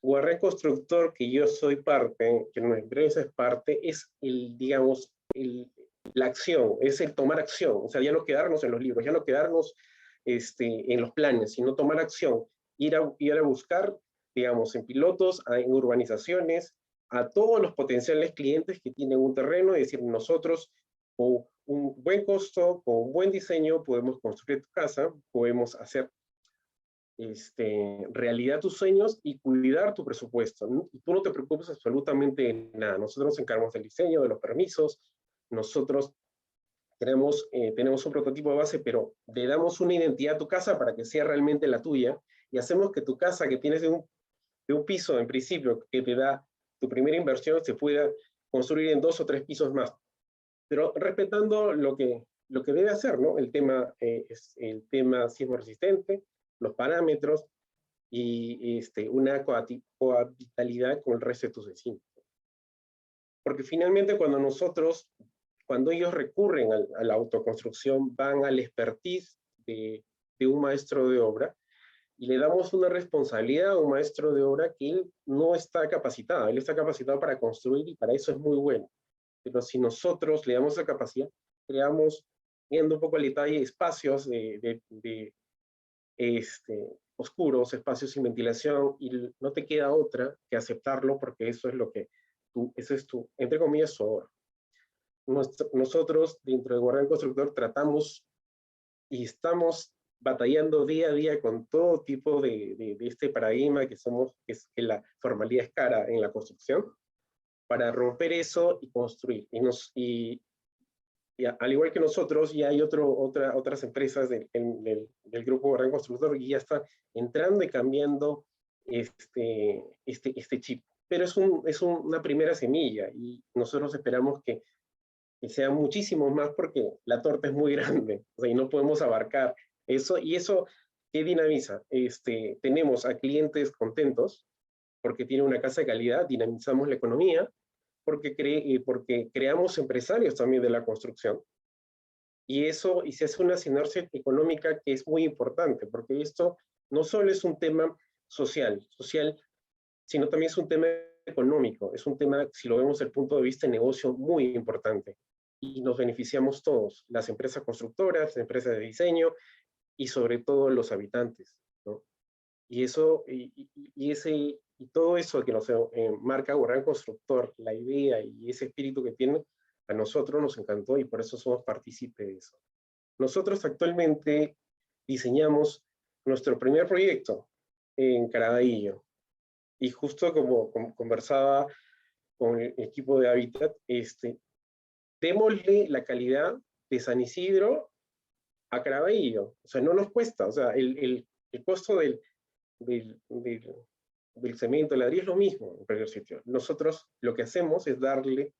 Guardián Constructor, que yo soy parte, que nuestra empresa es parte, es digamos, la acción, es el tomar acción, o sea, ya no quedarnos en los libros, ya no quedarnos en los planes, sino tomar acción, ir a buscar, digamos, en pilotos, en urbanizaciones, a todos los potenciales clientes que tienen un terreno, y decir, nosotros, con un buen costo, con un buen diseño, podemos construir tu casa, podemos hacer realidad tus sueños y cuidar tu presupuesto, ¿no? Y tú no te preocupes absolutamente de nada. Nosotros nos encargamos del diseño, de los permisos, nosotros tenemos un prototipo de base, pero le damos una identidad a tu casa para que sea realmente la tuya, y hacemos que tu casa, que tienes de un piso en principio, que te da tu primera inversión, se pueda construir en 2 o 3 pisos más, pero respetando lo que debe hacer, ¿no? El tema sismo resistente, los parámetros, y una cohabitalidad con el resto de tus vecinos. Porque finalmente cuando ellos recurren a la autoconstrucción, van al expertise de un maestro de obra, y le damos una responsabilidad a un maestro de obra que él no está capacitado. Él está capacitado para construir, y para eso es muy bueno. Pero si nosotros le damos esa capacidad, creamos, viendo un poco el detalle, espacios oscuros, espacios sin ventilación, y no te queda otra que aceptarlo, porque eso es ese es tu, entre comillas, tu ahorro. Nosotros, dentro de Guardián Constructor, tratamos y estamos batallando día a día con todo tipo de este paradigma que que la formalidad es cara en la construcción, para romper eso y construir. Y al igual que nosotros, ya hay otras empresas del grupo Guardián Constructor que ya están entrando y cambiando este chip. Pero es una primera semilla, y nosotros esperamos que sean muchísimos más, porque la torta es muy grande, o sea, y no podemos abarcar eso. Y eso, ¿qué dinamiza? Tenemos a clientes contentos porque tienen una casa de calidad, dinamizamos la economía, porque creamos empresarios también de la construcción, y se hace una sinergia económica que es muy importante, porque esto no solo es un tema social, sino también es un tema económico, es un tema, si lo vemos desde el punto de vista de negocio, muy importante, y nos beneficiamos todos, las empresas constructoras, las empresas de diseño, y sobre todo los habitantes, ¿no? Y todo eso que nos marca Guardián Constructor, la idea y ese espíritu que tiene, a nosotros nos encantó, y por eso somos partícipes de eso. Nosotros actualmente diseñamos nuestro primer proyecto en Caraballo, y justo como conversaba con el equipo de Habitat, démosle la calidad de San Isidro a Caraballo. O sea, no nos cuesta, o sea, el costo del cemento, el ladrillo, es lo mismo en cualquier sitio. Nosotros lo que hacemos es darle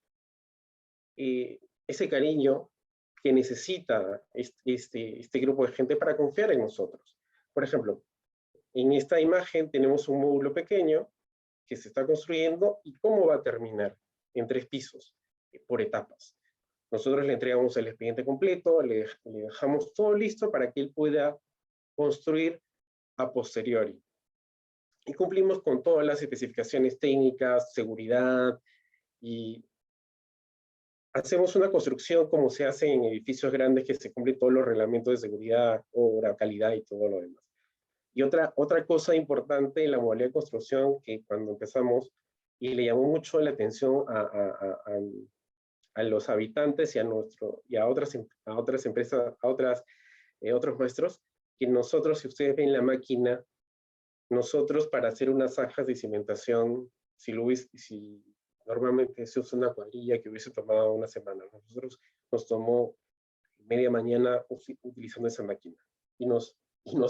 ese cariño que necesita este grupo de gente para confiar en nosotros. Por ejemplo, en esta imagen tenemos un módulo pequeño que se está construyendo, y cómo va a terminar, en 3 pisos, por etapas. Nosotros le entregamos el expediente completo, le dejamos todo listo para que él pueda construir a posteriori. Y cumplimos con todas las especificaciones técnicas, seguridad, y hacemos una construcción como se hace en edificios grandes, que se cumplen todos los reglamentos de seguridad, obra, calidad y todo lo demás. Y otra cosa importante en la modalidad de construcción, que cuando empezamos, y le llamó mucho la atención a los habitantes y a otras empresas, otros maestros, que nosotros, si ustedes ven la máquina, nosotros para hacer unas ajas de cimentación, si normalmente se usa una cuadrilla que hubiese tomado una semana, nosotros nos tomó media mañana utilizando esa máquina, y nos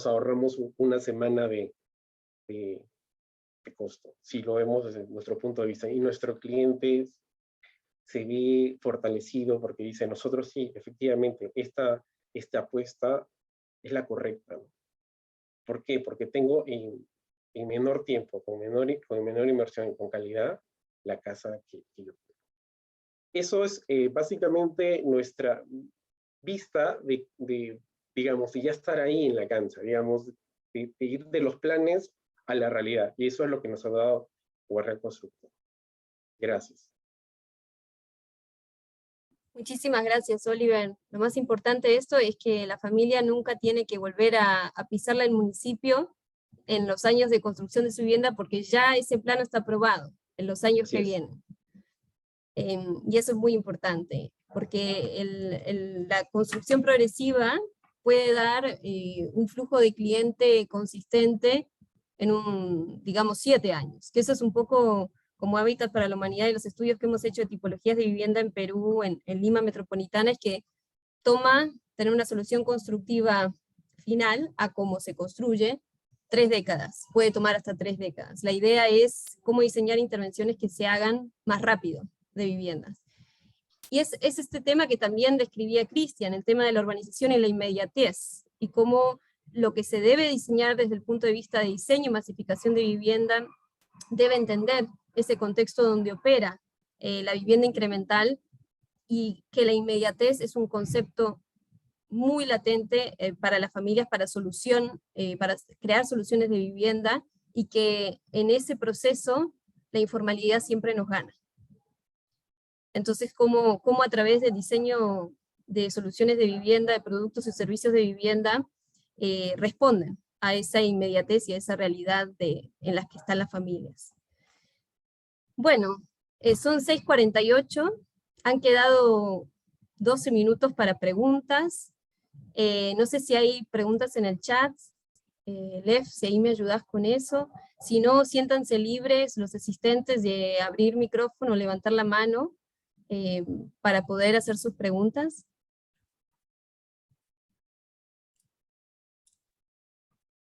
ahorramos una semana de costo, si lo vemos desde nuestro punto de vista, y nuestro cliente se ve fortalecido porque dice, nosotros sí, efectivamente, esta apuesta es la correcta, ¿no? ¿Por qué? Porque tengo en menor tiempo, con menor inversión y con calidad, la casa que yo quiero. Eso es básicamente nuestra vista digamos, de ya estar ahí en la cancha, digamos, de ir de los planes a la realidad. Y eso es lo que nos ha dado Warren Constructor. Gracias. Muchísimas gracias, Oliver. Lo más importante de esto es que la familia nunca tiene que volver a pisarla el municipio en los años de construcción de su vivienda, porque ya ese plano está aprobado en los años que vienen. Y eso es muy importante, porque la construcción progresiva puede dar un flujo de cliente consistente en digamos, 7 años, que eso es un poco como Hábitat para la Humanidad y los estudios que hemos hecho de tipologías de vivienda en Perú, en Lima metropolitana, es que tener una solución constructiva final a cómo se construye, 3 décadas, puede tomar hasta 3 décadas. La idea es cómo diseñar intervenciones que se hagan más rápido de viviendas. Y es este tema que también describía Cristian, el tema de la urbanización y la inmediatez, y cómo lo que se debe diseñar desde el punto de vista de diseño y masificación de vivienda debe entender ese contexto donde opera la vivienda incremental, y que la inmediatez es un concepto muy latente para las familias, para crear soluciones de vivienda, y que en ese proceso la informalidad siempre nos gana. Entonces, cómo a través del diseño de soluciones de vivienda, de productos y servicios de vivienda, responden a esa inmediatez y a esa realidad en las que están las familias. Bueno, son 6:48, han quedado 12 minutos para preguntas. No sé si hay preguntas en el chat. Lev, si ahí me ayudas con eso. Si no, siéntanse libres los asistentes de abrir micrófono, levantar la mano para poder hacer sus preguntas.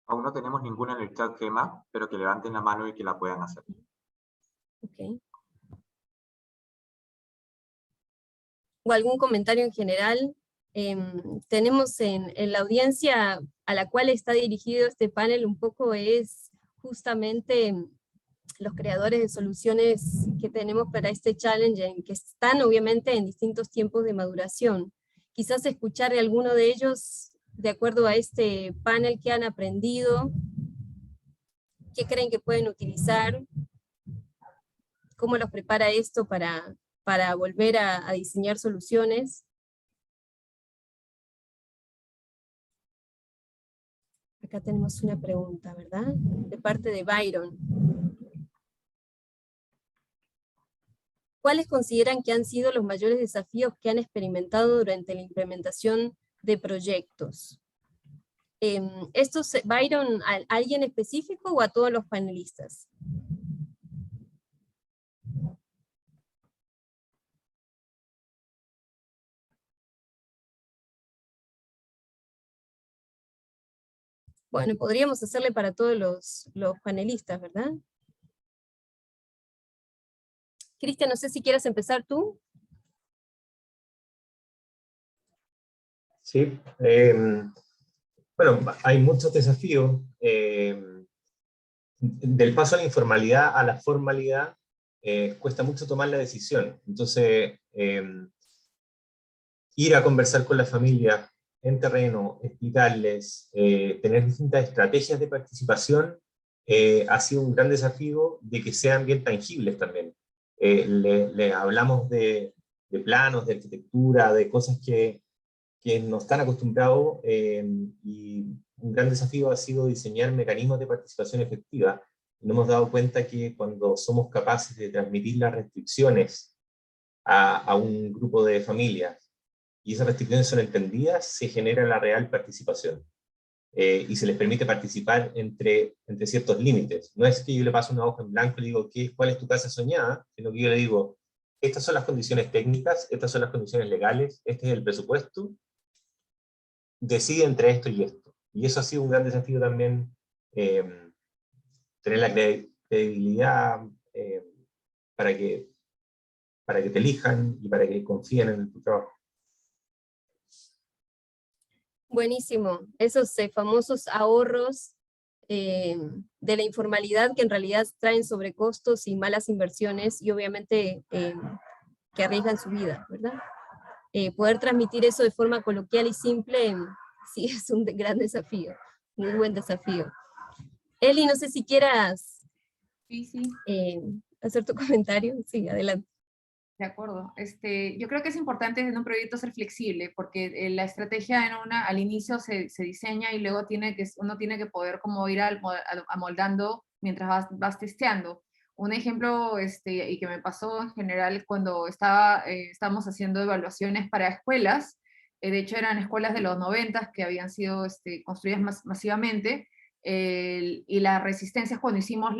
Aún no tenemos ninguna en el chat, Gemma, pero que levanten la mano y que la puedan hacer. Okay. ¿O algún comentario en general? Tenemos en la audiencia a la cual está dirigido este panel un poco es justamente los creadores de soluciones que tenemos para este challenge, que están obviamente en distintos tiempos de maduración. Quizás escuchar a alguno de ellos de acuerdo a este panel que han aprendido, qué creen que pueden utilizar, cómo los prepara esto para volver a diseñar soluciones. Acá tenemos una pregunta, ¿verdad? De parte de Byron. ¿Cuáles consideran que han sido los mayores desafíos que han experimentado durante la implementación de proyectos? ¿Esto, Byron, a alguien específico o a todos los panelistas? Bueno, podríamos hacerle para todos los panelistas, ¿verdad? Cristian, no sé si quieres empezar tú. Sí, bueno, hay muchos desafíos. Del paso a la informalidad a la formalidad, cuesta mucho tomar la decisión. Entonces, ir a conversar con la familia en terreno, explicarles, tener distintas estrategias de participación, ha sido un gran desafío de que sean bien tangibles también. Les hablamos de planos, de arquitectura, de cosas que no están acostumbrados, y un gran desafío ha sido diseñar mecanismos de participación efectiva. Nos hemos dado cuenta que cuando somos capaces de transmitir las restricciones a un grupo de familias, y esas restricciones son entendidas, se genera la real participación. y se les permite participar entre ciertos límites. No es que yo le paso una hoja en blanco y le digo, ¿cuál es tu casa soñada? Sino que yo le digo, estas son las condiciones técnicas, estas son las condiciones legales, este es el presupuesto, decide entre esto y esto. Y eso ha sido un gran desafío también, tener la credibilidad para que te elijan y para que confíen en tu trabajo. Buenísimo. Esos famosos ahorros de la informalidad que en realidad traen sobrecostos y malas inversiones y obviamente que arriesgan su vida, ¿verdad? Poder transmitir eso de forma coloquial y simple, sí es un gran desafío, muy buen desafío. Eli, no sé si quieras Sí. hacer tu comentario. Sí, adelante. De acuerdo. Yo creo que es importante en un proyecto ser flexible, porque la estrategia al inicio se diseña y luego uno tiene que poder como ir amoldando mientras vas testeando. Un ejemplo y que me pasó en general cuando estábamos haciendo evaluaciones para escuelas, de hecho eran escuelas de los 90 que habían sido construidas masivamente, y las resistencias cuando hicimos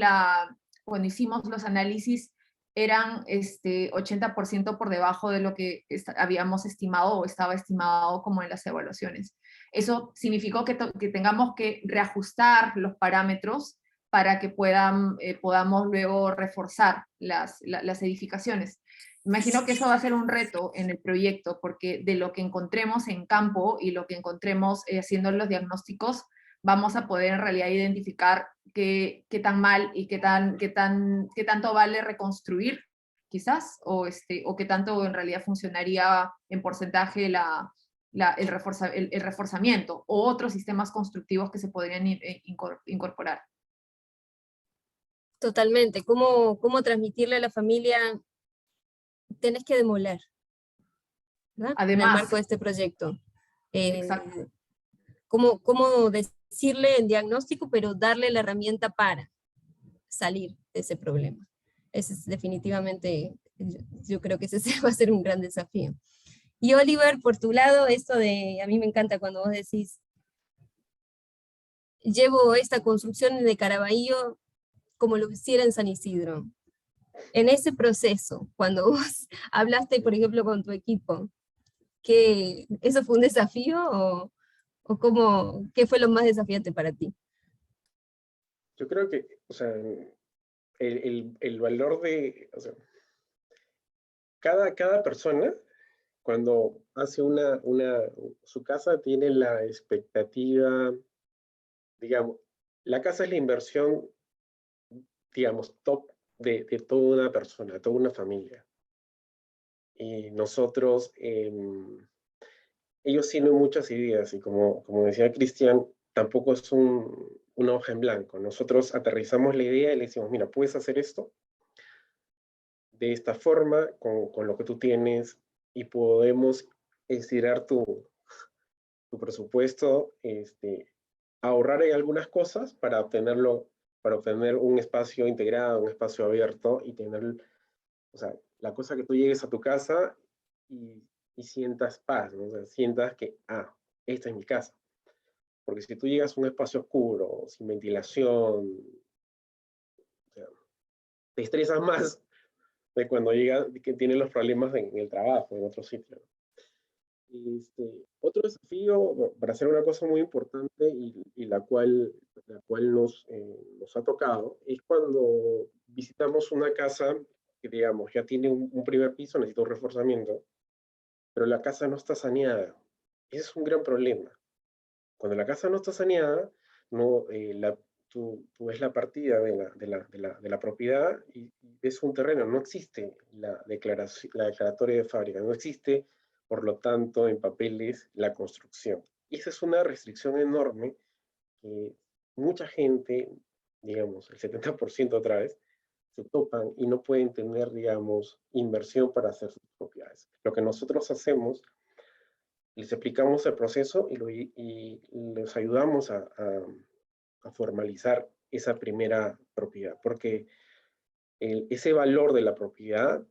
los análisis eran 80% por debajo de lo que habíamos estimado o estaba estimado como en las evaluaciones. Eso significó que tengamos que reajustar los parámetros para que podamos luego reforzar las edificaciones. Imagino que eso va a ser un reto en el proyecto, porque de lo que encontremos en campo y lo que encontremos haciendo los diagnósticos, vamos a poder en realidad identificar qué tan mal y qué tanto vale reconstruir, quizás, o qué tanto en realidad funcionaría en porcentaje el reforzamiento, o otros sistemas constructivos que se podrían incorporar. Totalmente. ¿Cómo transmitirle a la familia? Tenés que demoler, ¿verdad? Además, en el marco de este proyecto. Exacto. ¿Cómo decirle el diagnóstico, pero darle la herramienta para salir de ese problema? Ese es definitivamente, yo creo que ese va a ser un gran desafío. Y Oliver, por tu lado, a mí me encanta cuando vos decís, llevo esta construcción de Caraballo como lo hiciera en San Isidro. En ese proceso, cuando vos hablaste, por ejemplo, con tu equipo, ¿que eso fue un desafío o qué fue lo más desafiante para ti? Yo creo que, o sea, el valor de, o sea, cada persona, cuando hace su casa tiene la expectativa, digamos, la casa es la inversión, digamos, top de toda una persona, toda una familia. Y nosotros, ellos tienen muchas ideas y como decía Cristian, tampoco es una hoja en blanco. Nosotros aterrizamos la idea y le decimos, mira, puedes hacer esto de esta forma, con lo que tú tienes, y podemos estirar tu presupuesto, ahorrar en algunas cosas para obtener un espacio integrado, un espacio abierto, y tener, o sea, la cosa que tú llegues a tu casa y sientas paz, ¿no? O sea, sientas que, esta es mi casa. Porque si tú llegas a un espacio oscuro, sin ventilación, o sea, te estresas más de cuando que tienes los problemas en el trabajo, en otro sitio. Otro desafío, para hacer una cosa muy importante y la cual nos ha tocado, es cuando visitamos una casa que, digamos, ya tiene un primer piso, necesita un reforzamiento, pero la casa no está saneada. Ese es un gran problema. Cuando la casa no está saneada, no, tú ves la partida de la propiedad y ves un terreno, no existe la declaratoria de fábrica, no existe, por lo tanto, en papeles, la construcción. Y esa es una restricción enorme que mucha gente, digamos, el 70% otra vez, se topan y no pueden tener, digamos, inversión para hacer sus propiedades. Lo que nosotros hacemos, les explicamos el proceso y les ayudamos a formalizar esa primera propiedad, porque ese valor de la propiedad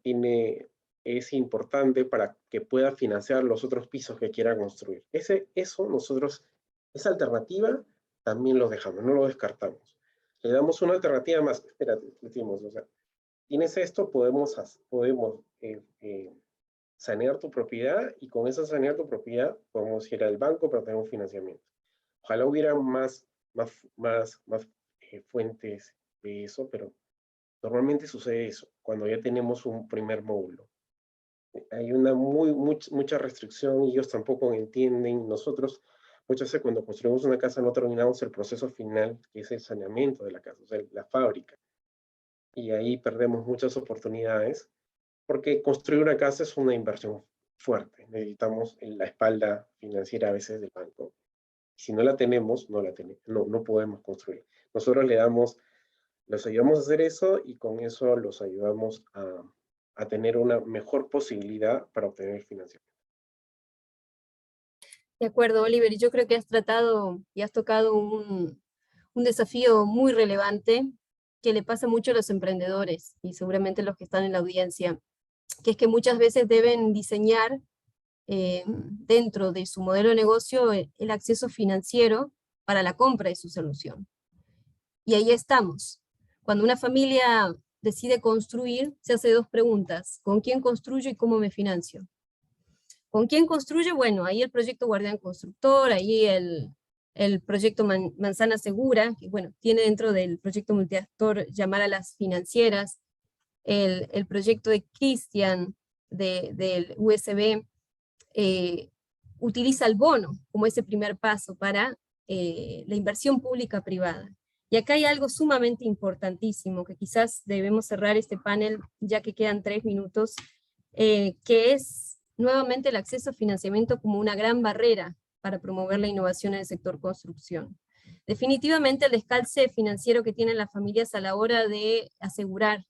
es importante para que pueda financiar los otros pisos que quiera construir. Eso nosotros Esa alternativa también lo dejamos, no lo descartamos. Le damos una alternativa más. Espérate, decimos, o sea, tienes esto, podemos sanear tu propiedad, y con esa sanear tu propiedad podemos ir al banco para tener un financiamiento. Ojalá hubiera más fuentes de eso, pero normalmente sucede eso, cuando ya tenemos un primer módulo. Hay mucha restricción, y ellos tampoco entienden. Nosotros, muchas veces cuando construimos una casa no terminamos el proceso final, que es el saneamiento de la casa, o sea, la fábrica. Y ahí perdemos muchas oportunidades, porque construir una casa es una inversión fuerte. Necesitamos la espalda financiera a veces del banco. Si no la tenemos, no podemos construir. Nosotros los ayudamos a hacer eso, y con eso los ayudamos a tener una mejor posibilidad para obtener financiamiento. De acuerdo, Oliver, y yo creo que has tratado y has tocado un desafío muy relevante que le pasa mucho a los emprendedores, y seguramente los que están en la audiencia, que es que muchas veces deben diseñar dentro de su modelo de negocio el acceso financiero para la compra de su solución. Y ahí estamos. Cuando una familia decide construir, se hace dos preguntas: ¿con quién construyo y cómo me financio? ¿Con quién construye? Bueno, ahí el proyecto Guardián Constructor, ahí el proyecto Manzana Segura, que bueno, tiene dentro del proyecto multiactor llamar a las financieras, el proyecto de Cristian del USB, utiliza el bono como ese primer paso para la inversión pública privada. Y acá hay algo sumamente importantísimo, que quizás debemos cerrar este panel ya que quedan 3 minutos, que es nuevamente el acceso a financiamiento como una gran barrera para promover la innovación en el sector construcción. Definitivamente el descalce financiero que tienen las familias a la hora de asegurar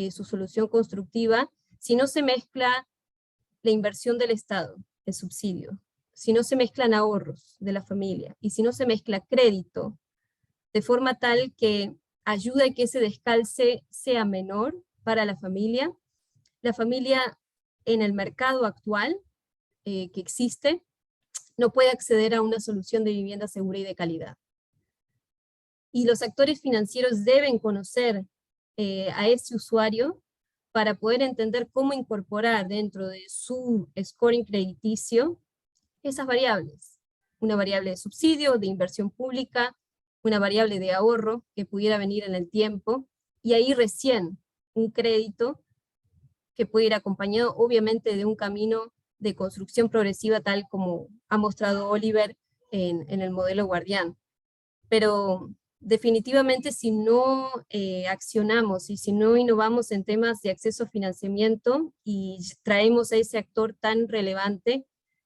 su solución constructiva, si no se mezcla la inversión del Estado, el subsidio, si no se mezclan ahorros de la familia, y si no se mezcla crédito, de forma tal que ayuda a que ese descalce sea menor para la familia en el mercado actual que existe, no puede acceder a una solución de vivienda segura y de calidad. Y los actores financieros deben conocer a ese usuario para poder entender cómo incorporar dentro de su scoring crediticio esas variables. Una variable de subsidio, de inversión pública, una variable de ahorro que pudiera venir en el tiempo, y ahí recién un crédito que puede ir acompañado obviamente de un camino de construcción progresiva tal como ha mostrado Oliver en el modelo Guardián. Pero definitivamente si no accionamos y si no innovamos en temas de acceso a financiamiento y traemos a ese actor tan relevante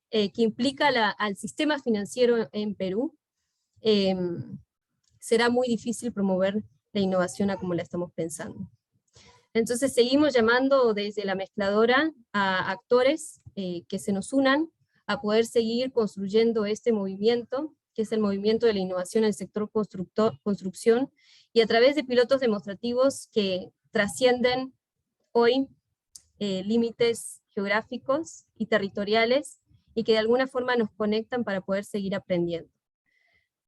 que implica al sistema financiero en Perú, será muy difícil promover la innovación a como la estamos pensando. Entonces seguimos llamando desde la mezcladora a actores que se nos unan a poder seguir construyendo este movimiento, que es el movimiento de la innovación en el sector construcción, y a través de pilotos demostrativos que trascienden hoy límites geográficos y territoriales, y que de alguna forma nos conectan para poder seguir aprendiendo.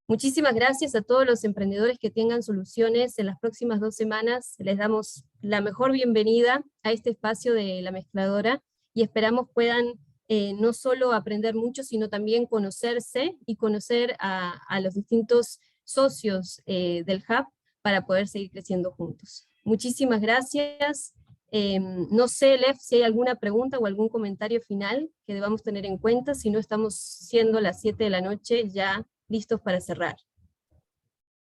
Muchísimas gracias a todos los emprendedores que tengan soluciones en las próximas 2 semanas. Les damos la mejor bienvenida a este espacio de la mezcladora, y esperamos puedan no solo aprender mucho, sino también conocerse y conocer a los distintos socios del Hub para poder seguir creciendo juntos. Muchísimas gracias. No sé, Lef, si hay alguna pregunta o algún comentario final que debamos tener en cuenta, si no estamos siendo las 7 de la noche ya listos para cerrar.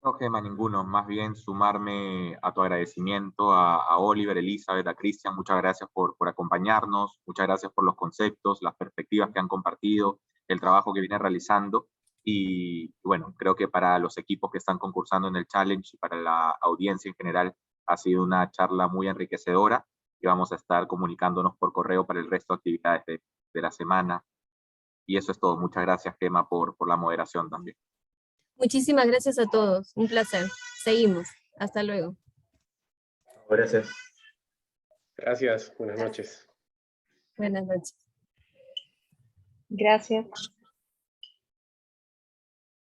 No, Gemma, ninguno. Más bien sumarme a tu agradecimiento a Oliver, Elizabeth, a Cristian. Muchas gracias por acompañarnos, muchas gracias por los conceptos, las perspectivas que han compartido, el trabajo que vienen realizando. Y bueno, creo que para los equipos que están concursando en el Challenge y para la audiencia en general ha sido una charla muy enriquecedora, y vamos a estar comunicándonos por correo para el resto de actividades de la semana. Y eso es todo. Muchas gracias, Gemma, por la moderación también. Muchísimas gracias a todos. Un placer. Seguimos. Hasta luego. Gracias. Gracias, buenas noches. Buenas noches. Gracias.